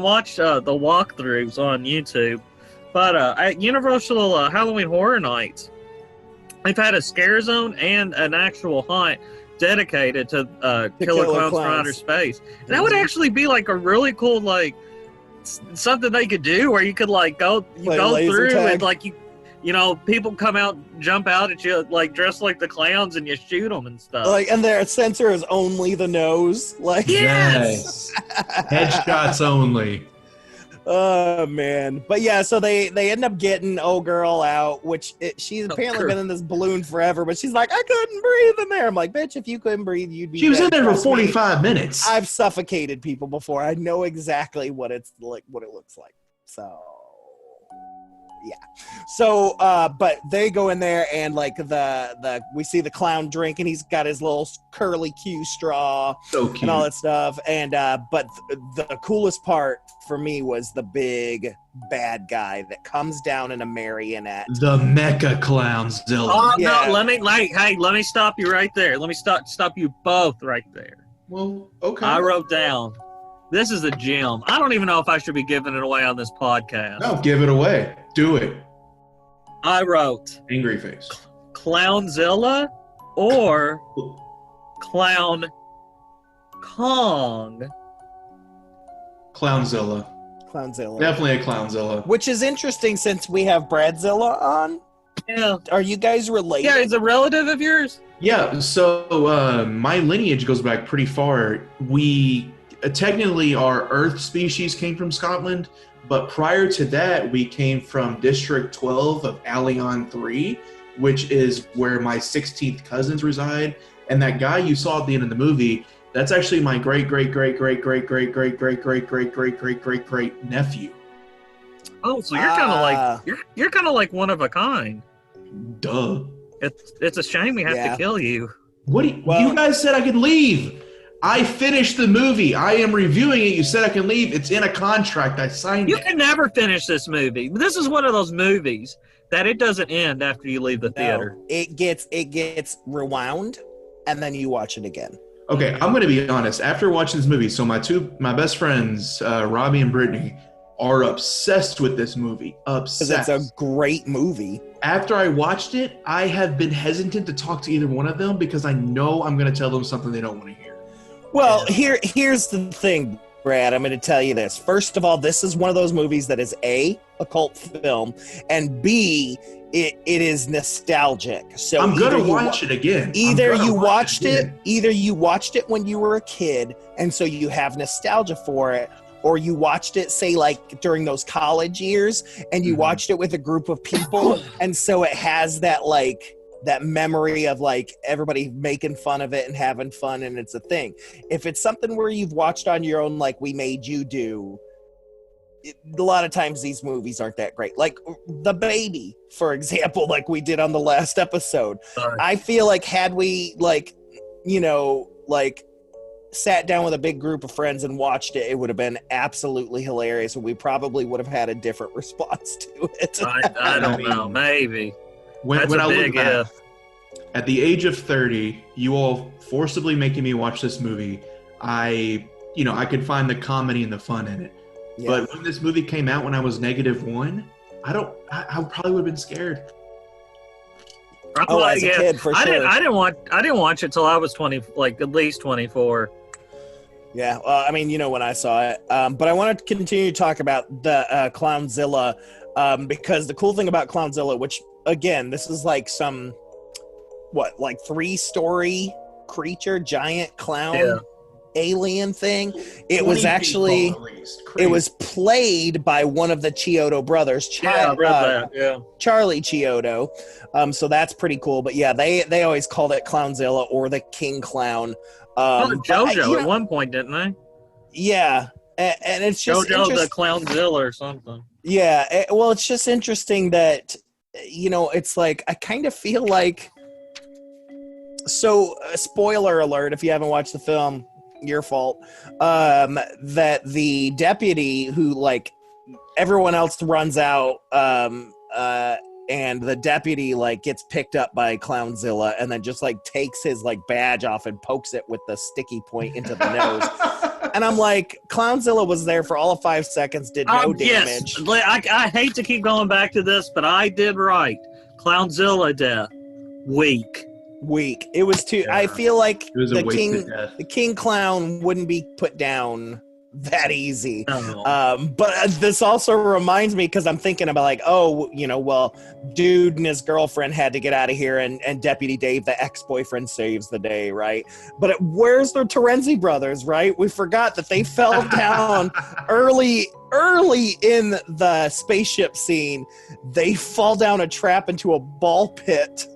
watch the walkthroughs on YouTube, but at Universal Halloween Horror Nights, they've had a scare zone and an actual hunt dedicated to Killer Clowns from Outer Space. And that would actually be like a really cool, like something they could do where you could like go through tag. and like people come out, jump out at you like dressed like the clowns, and you shoot them and stuff. like, and their sensor is only the nose. Like, Yes. Headshots only. oh man, but yeah, so they end up getting old girl out, which she's apparently been in this balloon forever, but she's like, I couldn't breathe in there. I'm like, bitch, if you couldn't breathe, you'd be. She was dead. in there for Trust me. 45 minutes. I've suffocated people before. I know exactly what it's like, what it looks like. So yeah. So but they go in there and like we see the clown drink, and he's got his little curly Q straw So cute. and all that stuff. And but the coolest part for me was the big bad guy that comes down in a marionette. The Mecha Clownzilla. Oh Yeah. no! Let me stop you right there. Let me stop you both right there. Well, okay. I wrote down, this is a gem. I don't even know if I should be giving it away on this podcast. No, give it away. Do it. I wrote Angry face. Clownzilla or Clown Kong. Clownzilla. Clownzilla. Definitely a Clownzilla. Which is interesting since we have Bradzilla on. Yeah. Are you guys related? Yeah, it's a relative of yours? Yeah, so my lineage goes back pretty far. We technically our Earth species came from Scotland, but prior to that, we came from District 12 of Allion 3, which is where my 16th cousins reside. And that guy you saw at the end of the movie, that's actually my great nephew. Oh, so you're kind of like you're kind of like one of a kind. Duh. It's a shame we have to kill you. What? You guys said I could leave. I finished the movie. I am reviewing it. You said I can leave. It's in a contract. I signed You it. can never finish this movie. This is one of those movies that it doesn't end after you leave the theater. No, it gets rewound, and then you watch it again. Okay, I'm going to be honest. After watching this movie, so my best friends, Robbie and Brittany, are obsessed with this movie. Obsessed. Because it's a great movie. After I watched it, I have been hesitant to talk to either one of them because I know I'm going to tell them something they don't want to hear. Well, here's the thing, Brad. I'm going to tell you this. First of all, this is one of those movies that is A, a cult film, and B, it is nostalgic. So I'm going to watch it again. Either you watched it when you were a kid, and so you have nostalgia for it, or you watched it, say, like during those college years, and you watched it with a group of people, and so it has that like that memory of like everybody making fun of it and having fun, and it's a thing. If it's something where you've watched on your own, like we made you do, a lot of times these movies aren't that great. Like The Baby, for example, like we did on the last episode. I feel like had we like, sat down with a big group of friends and watched it, it would have been absolutely hilarious, and we probably would have had a different response to it. I don't know. Maybe. When That's I a look big back, if. at the age of 30, you all forcibly making me watch this movie, I could find the comedy and the fun in it. Yeah. But when this movie came out when I was -1, I probably would have been scared. As a kid, for I sure. I didn't watch it till I was 20, like at least 24. Yeah, I mean, when I saw it. But I want to continue to talk about the Clownzilla, because the cool thing about Clownzilla, which, again, this is like some, 3-story creature, giant clown alien thing. It was actually, it was played by one of the Chiodo brothers, Charlie Chiodo. So that's pretty cool. But yeah, they always called it Clownzilla or the King Clown. JoJo at one point, didn't they? Yeah, and it's just JoJo the Clownzilla or something. Yeah, it's just interesting that it's like I kind of feel like. So, spoiler alert: if you haven't watched the film, your fault. That the deputy who everyone else runs out, and the deputy gets picked up by Clownzilla and then just takes his badge off and pokes it with the sticky point into the nose. And I'm like, Clownzilla was there for all of 5 seconds, did no damage. Yes. I hate to keep going back to this, but I did right. Clownzilla death. Weak. It was too. Yeah. I feel like the King Clown wouldn't be put down that easy. No. But this also reminds me, because I'm thinking about dude and his girlfriend had to get out of here, and Deputy Dave, the ex-boyfriend, saves the day, right? But where's the Terenzi brothers, right? We forgot that they fell down early in the spaceship scene. They fall down a trap into a ball pit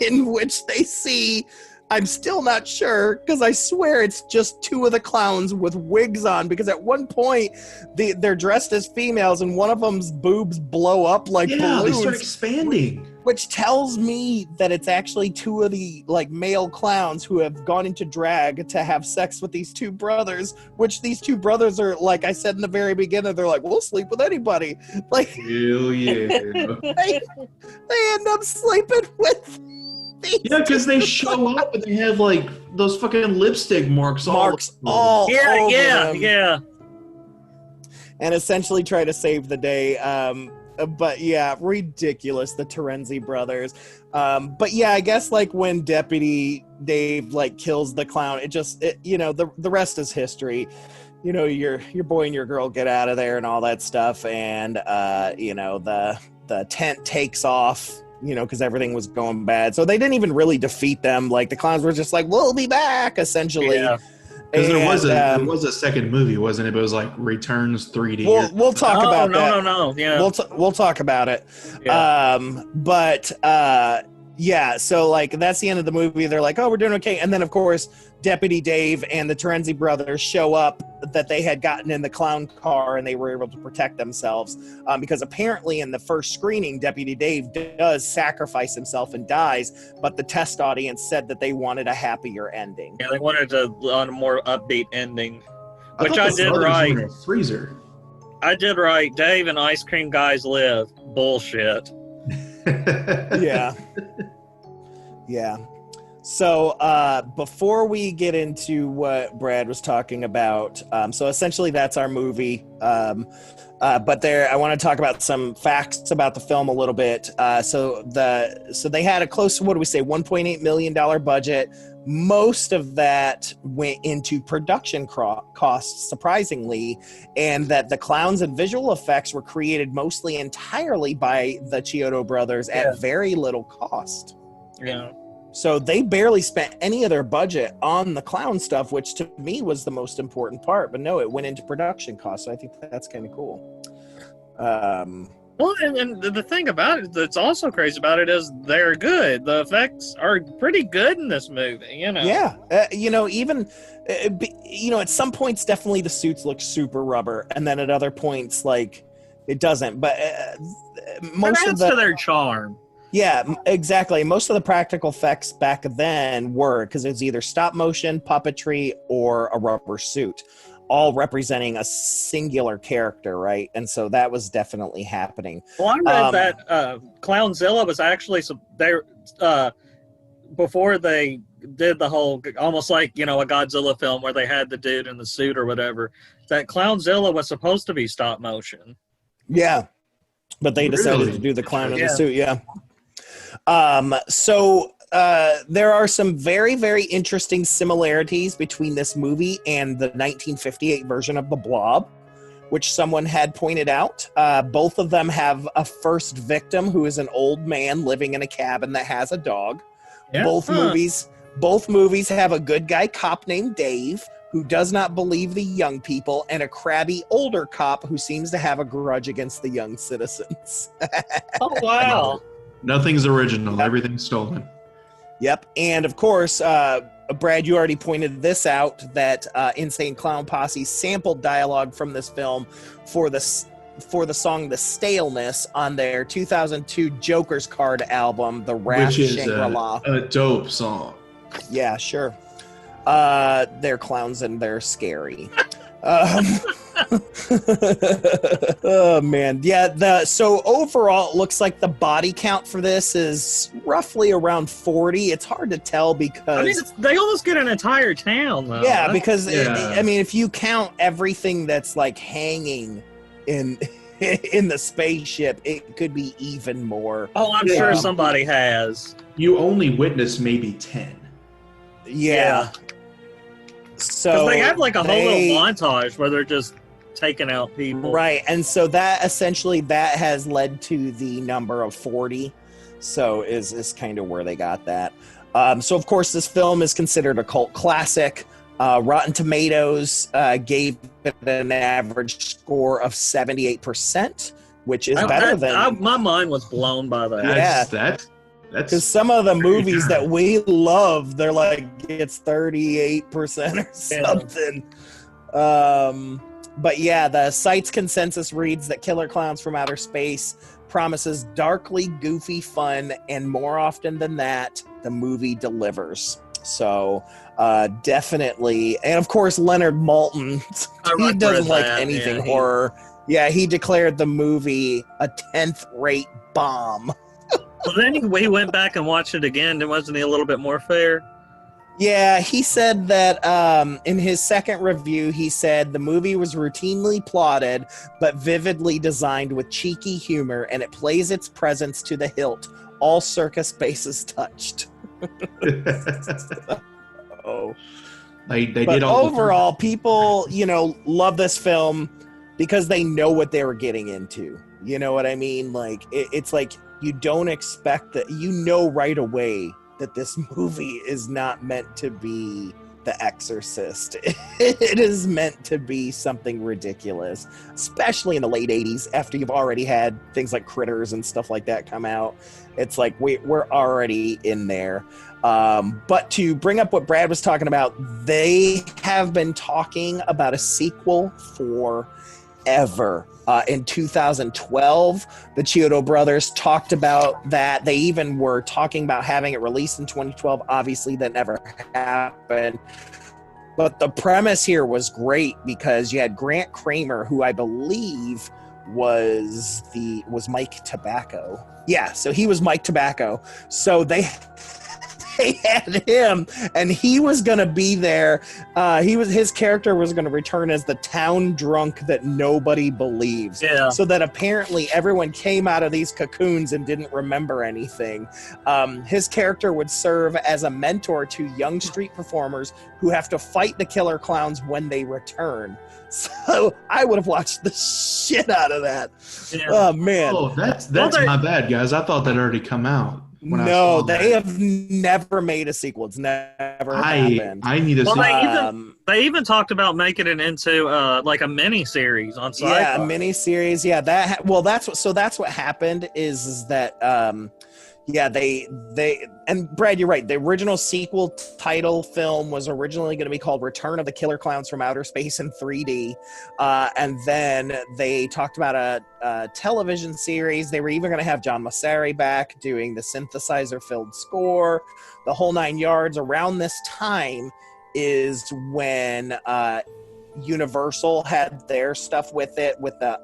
in which they see, I'm still not sure, because I swear it's just two of the clowns with wigs on, because at one point they're dressed as females and one of them's boobs blow up like balloons. They start expanding. Which tells me that it's actually two of the male clowns who have gone into drag to have sex with these two brothers, which these two brothers are, like I said in the very beginning, they're like, we'll sleep with anybody. Hell yeah. they end up sleeping with because they show up and they have those fucking lipstick marks all over them. Yeah. And essentially try to save the day. But yeah, ridiculous, the Terenzi brothers. But yeah, I guess when Deputy Dave kills the clown, the rest is history. Your boy and your girl get out of there and all that stuff, and the tent takes off. Because everything was going bad. So they didn't even really defeat them. The clowns were just we'll be back, essentially. Yeah. Because there was a second movie, wasn't it? But it was Returns 3D. We'll talk about that. No. Yeah. We'll talk about it. Yeah. Yeah, so that's the end of the movie. They're we're doing okay. And then, of course, Deputy Dave and the Terenzi brothers show up that they had gotten in the clown car and they were able to protect themselves. Because apparently in the first screening, Deputy Dave does sacrifice himself and dies, but the test audience said that they wanted a happier ending. Yeah, they wanted on a more upbeat ending, which I did right. In a freezer. I did right. Dave and Ice Cream Guys live. Bullshit. Yeah. So before we get into what Brad was talking about, so essentially that's our movie. But I want to talk about some facts about the film a little bit. So they had a close, $1.8 million budget. Most of that went into production costs, surprisingly, and that the clowns and visual effects were created mostly entirely by the Chiodo brothers at very little cost. Yeah. So they barely spent any of their budget on the clown stuff, which to me was the most important part. But no, it went into production costs. So I think that's kind of cool. Well, and the thing about it that's also crazy about it is they're good. The effects are pretty good in this movie, Yeah. Even, at some points, definitely the suits look super rubber. And then at other points, it doesn't. But most of to their charm. Yeah, exactly. Most of the practical effects back then were because it was either stop motion, puppetry, or a rubber suit, all representing a singular character, right? And so that was definitely happening. Well, I read that Clownzilla was actually before they did the whole almost like a Godzilla film where they had the dude in the suit or whatever. That Clownzilla was supposed to be stop motion. Yeah, but they decided Really? to do the clown in Yeah. the suit. Yeah. So there are some very, very interesting similarities between this movie and the 1958 version of The Blob, which someone had pointed out. Both of them have a first victim who is an old man living in a cabin that has a dog. Yeah. Both movies have a good guy cop named Dave who does not believe the young people, and a crabby older cop who seems to have a grudge against the young citizens. Oh, wow. Nothing's original. Everything's stolen. Yep. And of course, Brad, you already pointed this out, that Insane Clown Posse sampled dialogue from this film for the song The Staleness on their 2002 Joker's Card album, The Wrath Which is Shangri-La. a dope song. Yeah, sure. They're clowns and they're scary. Oh man, yeah. So overall, it looks like the body count for this is roughly around 40. It's hard to tell because they almost get an entire town, though. yeah, because Yeah. if you count everything that's like hanging in in the spaceship, it could be even more. Oh, I'm sure somebody has. You only witness maybe 10. Yeah. So So they have like a whole little montage where they're just taking out people. right, and so that essentially that has led to the number of 40. So is kind of where they got that. So of course this film is considered a cult classic. Rotten Tomatoes gave it an average score of 78%, which is better than my mind was blown by that. That's because some of the movies that we love, they're like it's 38% or something. But yeah, the site's consensus reads that Killer Klowns from Outer Space promises darkly goofy fun, and more often than that, the movie delivers. So definitely, and of course Leonard Maltin, he doesn't like anything horror. Yeah, he declared the movie a 10th rate bomb. Well, then we went back and watched it again. Wasn't he a little bit more fair? Yeah, he said that in his second review, he said the movie was routinely plotted, but vividly designed with cheeky humor, and it plays its presence to the hilt. All circus bases touched. Oh, they but did all overall, people, love this film because they know what they were getting into. You know what I mean? Like, it's like you don't expect that. Right away that this movie is not meant to be The Exorcist. It is meant to be something ridiculous, especially in the late 80s after you've already had things like Critters and stuff like that come out. It's like we're already in there. But to bring up what Brad was talking about, they have been talking about a sequel forever. In 2012, the Chiodo brothers talked about that. They even were talking about having it released in 2012. Obviously, that never happened. But the premise here was great because you had Grant Kramer, who I believe was Mike Tobacco. Yeah, so he was Mike Tobacco. So they had him, and he was gonna be there. His character was gonna return as the town drunk that nobody believes. Yeah. So that apparently everyone came out of these cocoons and didn't remember anything. His character would serve as a mentor to young street performers who have to fight the killer clowns when they return. So I would have watched the shit out of that. Yeah. Oh man. Oh, that's my bad, guys. I thought that already come out. No, they have never made a sequel. It's never happened. I need to see. They even talked about making it into like a mini series on Sci-Fi. Yeah, a mini series. Yeah, that's what happened is that Yeah, they and Brad, you're right. The original sequel title film was originally going to be called Return of the Killer Clowns from Outer Space in 3D, and then they talked about a television series. They were even going to have John Massari back doing the synthesizer-filled score, the whole 9 yards. Around this time is when Universal had their stuff with it, with the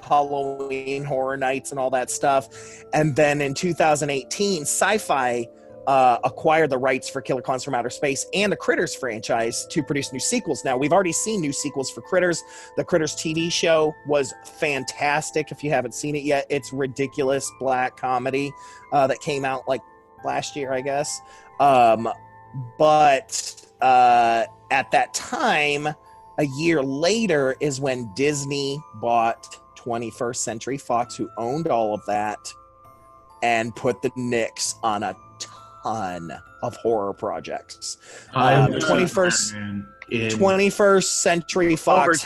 Halloween Horror Nights and all that stuff. And then in 2018, Sci-Fi acquired the rights for Killer Clowns from Outer Space and the Critters franchise to produce new sequels. Now, we've already seen new sequels for Critters. The Critters TV show was fantastic. If you haven't seen it yet, it's ridiculous black comedy that came out like last year, I guess. But at that time, a year later is when Disney bought 21st Century Fox, who owned all of that, and put the nix on a ton of horror projects. 21st Century Fox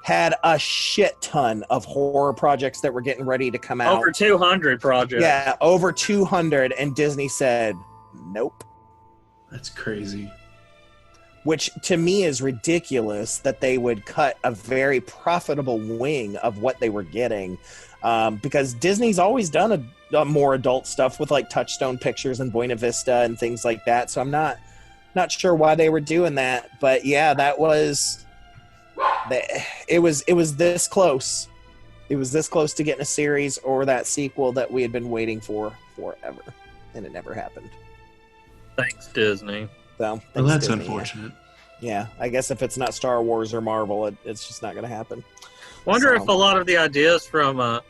had a shit ton of horror projects that were getting ready to come out. Over 200 projects. Yeah, over 200, and Disney said, nope. That's crazy. Which to me is ridiculous that they would cut a very profitable wing of what they were getting, because Disney's always done a more adult stuff with like Touchstone Pictures and Buena Vista and things like that. So I'm not sure why they were doing that, but yeah, it was this close. It was this close to getting a series or that sequel that we had been waiting for forever, and it never happened. Thanks, Disney. So, well, that's Disney, unfortunate. Yeah, I guess if it's not Star Wars or Marvel, it's just not going to happen. Wonder if a lot of the ideas from the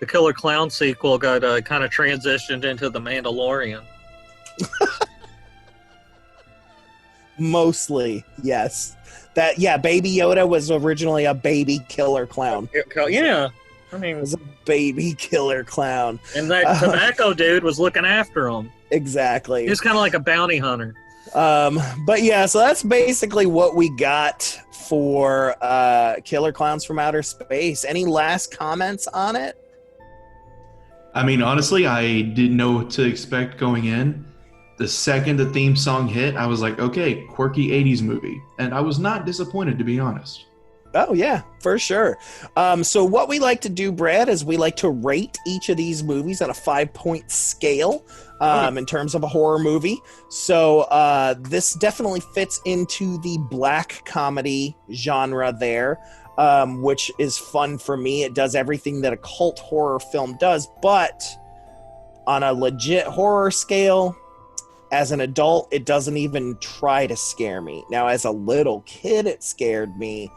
Killer Clown sequel got kind of transitioned into The Mandalorian. Mostly, yes. Baby Yoda was originally a baby killer clown. Yeah, I mean, it was a baby killer clown. And that tobacco dude was looking after him. Exactly. He was kind of like a bounty hunter. But yeah, so that's basically what we got for Killer Clowns from Outer Space. Any last comments on it? I mean, honestly, I didn't know what to expect going in. The second the theme song hit, I was like, okay, quirky 80s movie. And I was not disappointed, to be honest. Oh, yeah, for sure. So what we like to do, Brad, is we like to rate each of these movies on a 5-point scale in terms of a horror movie. So this definitely fits into the black comedy genre there, which is fun for me. It does everything that a cult horror film does, but on a legit horror scale, as an adult, it doesn't even try to scare me. Now, as a little kid, it scared me.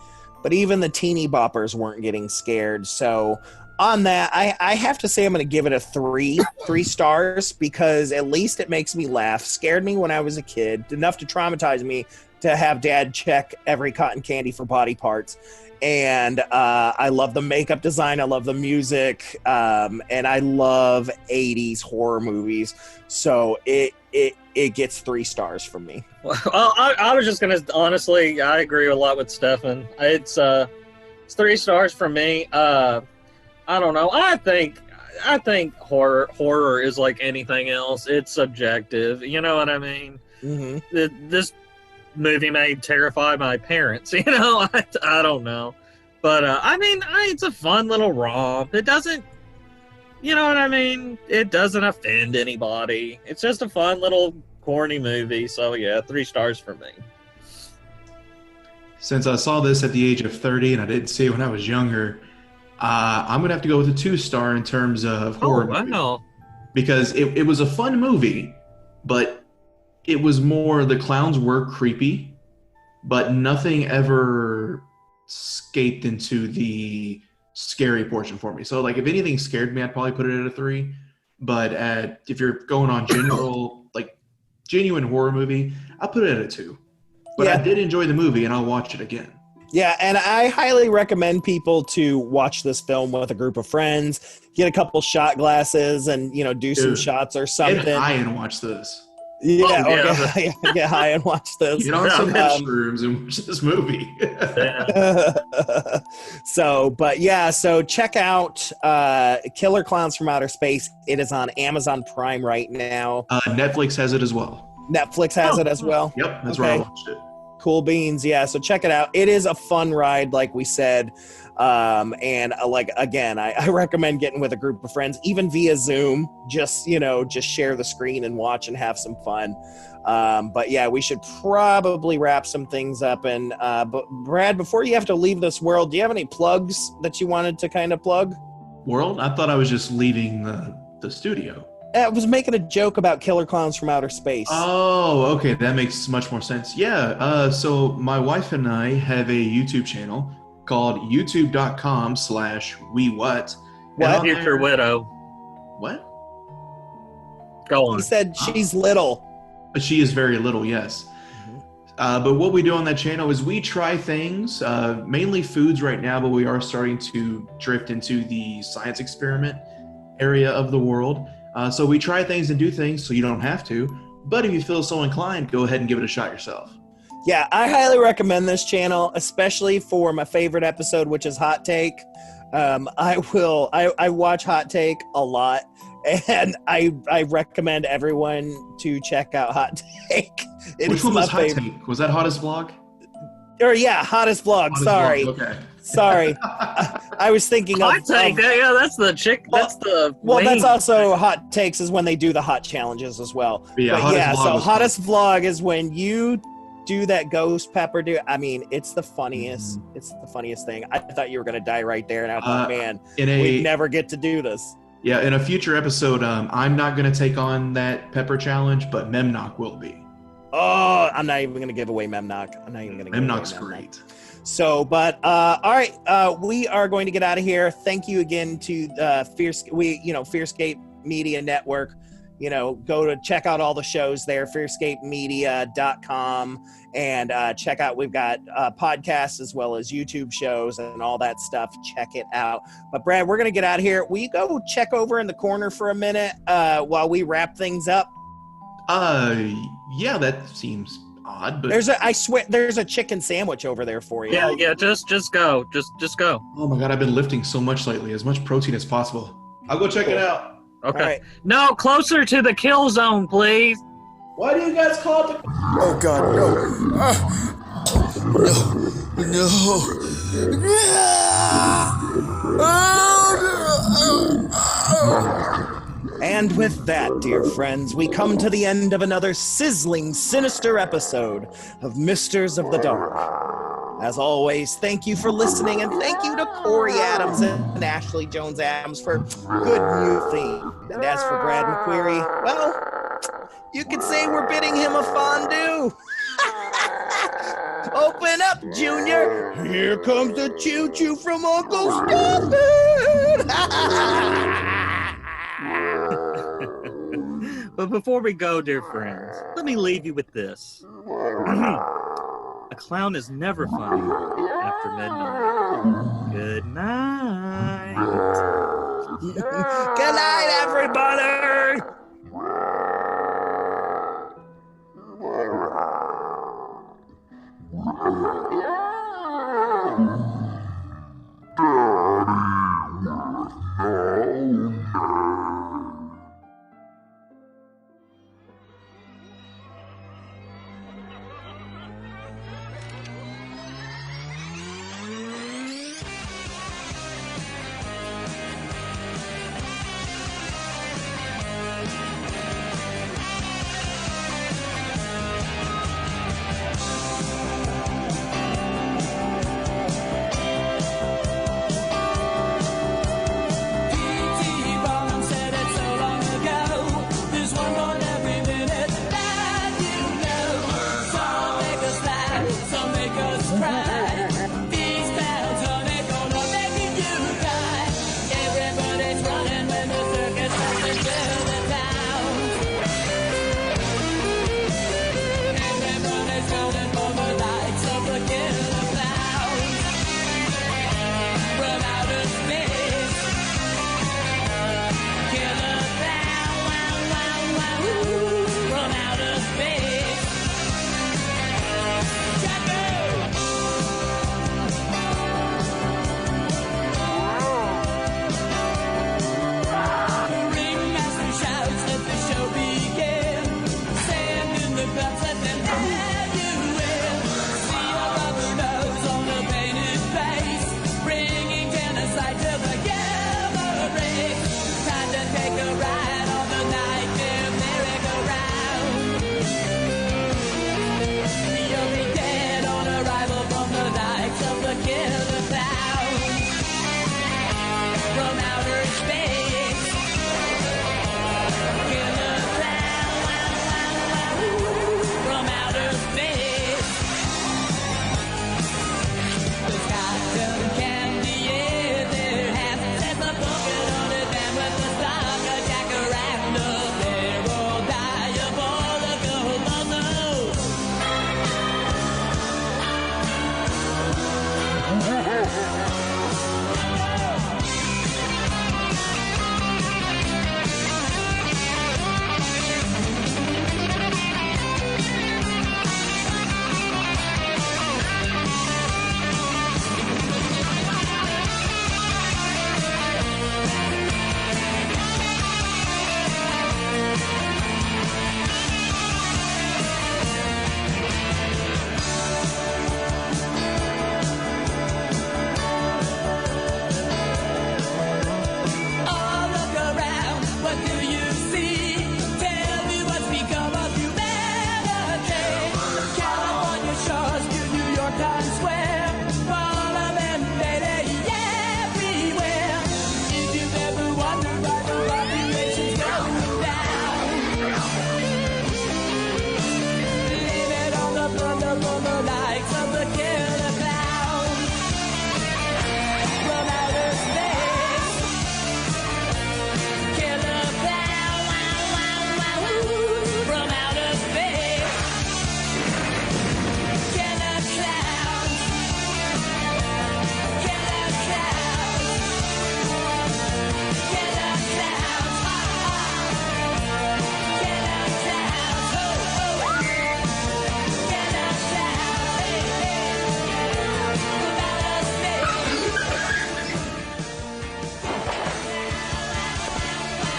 But even the teeny boppers weren't getting scared. So on that, I have to say I'm going to give it a 3 stars, because at least it makes me laugh. Scared me when I was a kid, enough to traumatize me to have dad check every cotton candy for body parts. And I love the makeup design. I love the music. And I love 80s horror movies. So it gets 3 stars from me. Well, I was just gonna honestly, I agree a lot with Stefan. It's 3 stars from me. I don't know. I think horror is like anything else. It's subjective. You know what I mean? Mm-hmm. This movie may terrify my parents. You know, I don't know, but I mean, it's a fun little romp. It doesn't. You know what I mean? It doesn't offend anybody. It's just a fun little corny movie. So yeah, 3 stars for me. Since I saw this at the age of 30 and I didn't see it when I was younger, I'm going to have to go with a 2-star in terms of horror movie. Wow. Because it was a fun movie, but it was more, the clowns were creepy, but nothing ever escaped into the scary portion for me. So like if anything scared me, I'd probably put it at a 3. But if you're going on genuine horror movie, I'll put it at a 2. But I did enjoy the movie, and I'll watch it again. Yeah, and I highly recommend people to watch this film with a group of friends, get a couple shot glasses, and do some shots or something. Get high and watch this. Yeah, Oh, or yeah. get high and watch this. Get on some mushrooms and watch this movie. So check out Killer Clowns from Outer Space. It is on Amazon Prime right now. Netflix has it as well. Netflix has it as well. Yep, that's where I watched it. Cool beans. Yeah, so check it out. It is a fun ride, like we said. I recommend getting with a group of friends, even via Zoom. Just share the screen and watch and have some fun. But yeah, we should probably wrap some things up. And but Brad, before you have to leave this world, do you have any plugs that you wanted to kind of plug? World? I thought I was just leaving the studio. I was making a joke about Killer Clowns from Outer Space. Oh, okay. That makes much more sense. Yeah. So my wife and I have a YouTube channel called youtube.com/wewhat. What? Future widow. What? Go on. He said she's little. She is very little, yes. But what we do on that channel is we try things, mainly foods right now, but we are starting to drift into the science experiment area of the world. So we try things and do things so you don't have to. But if you feel so inclined, go ahead and give it a shot yourself. Yeah, I highly recommend this channel, especially for my favorite episode, which is Hot Take. I watch Hot Take a lot, and I recommend everyone to check out Hot Take. Which one was Hot Take? Was that Hottest Vlog? Hottest Vlog. Sorry. Vlog. Okay. Sorry. I was thinking Hot Take. Yeah, that's the chick. That's the. Well, that's main- also Hot Takes is when they do the hot challenges as well. Yeah, Hottest Vlog is when you do that ghost pepper I mean, it's the funniest. It's the funniest thing. I thought you were gonna die right there, and I thought, man, we never get to do this. Yeah, in a future episode, I'm not gonna take on that pepper challenge, but Memnock will be. Oh, I'm not even gonna give away Memnock. Memnock's great. So, but all right, we are going to get out of here. Thank you again to Fearscape Media Network. Go to check out all the shows there, fearscapemedia.com, and check out, we've got podcasts as well as YouTube shows and all that stuff. Check it out. But Brad, we're going to get out of here. Will you go check over in the corner for a minute while we wrap things up? Yeah, that seems odd, but I swear there's a chicken sandwich over there for you. Yeah, just go. Just go. oh my god, I've been lifting so much lately, as much protein as possible. I'll go check it out. Okay. All right. No, closer to the kill zone, please. Why do you guys call it the... Oh God, no. And with that, dear friends, we come to the end of another sizzling, sinister episode of Misters of the Dark. As always, thank you for listening, and thank you to Corey Adams and Ashley Jones Adams for good new theme. And as for Brad McQueary, well, you could say we're bidding him a fondue. Open up, Junior. Here comes the choo-choo from Uncle Stefan. But before we go, dear friends, let me leave you with this. A clown is never funny after midnight. Good night. Good night, everybody.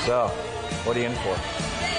So, what are you in for?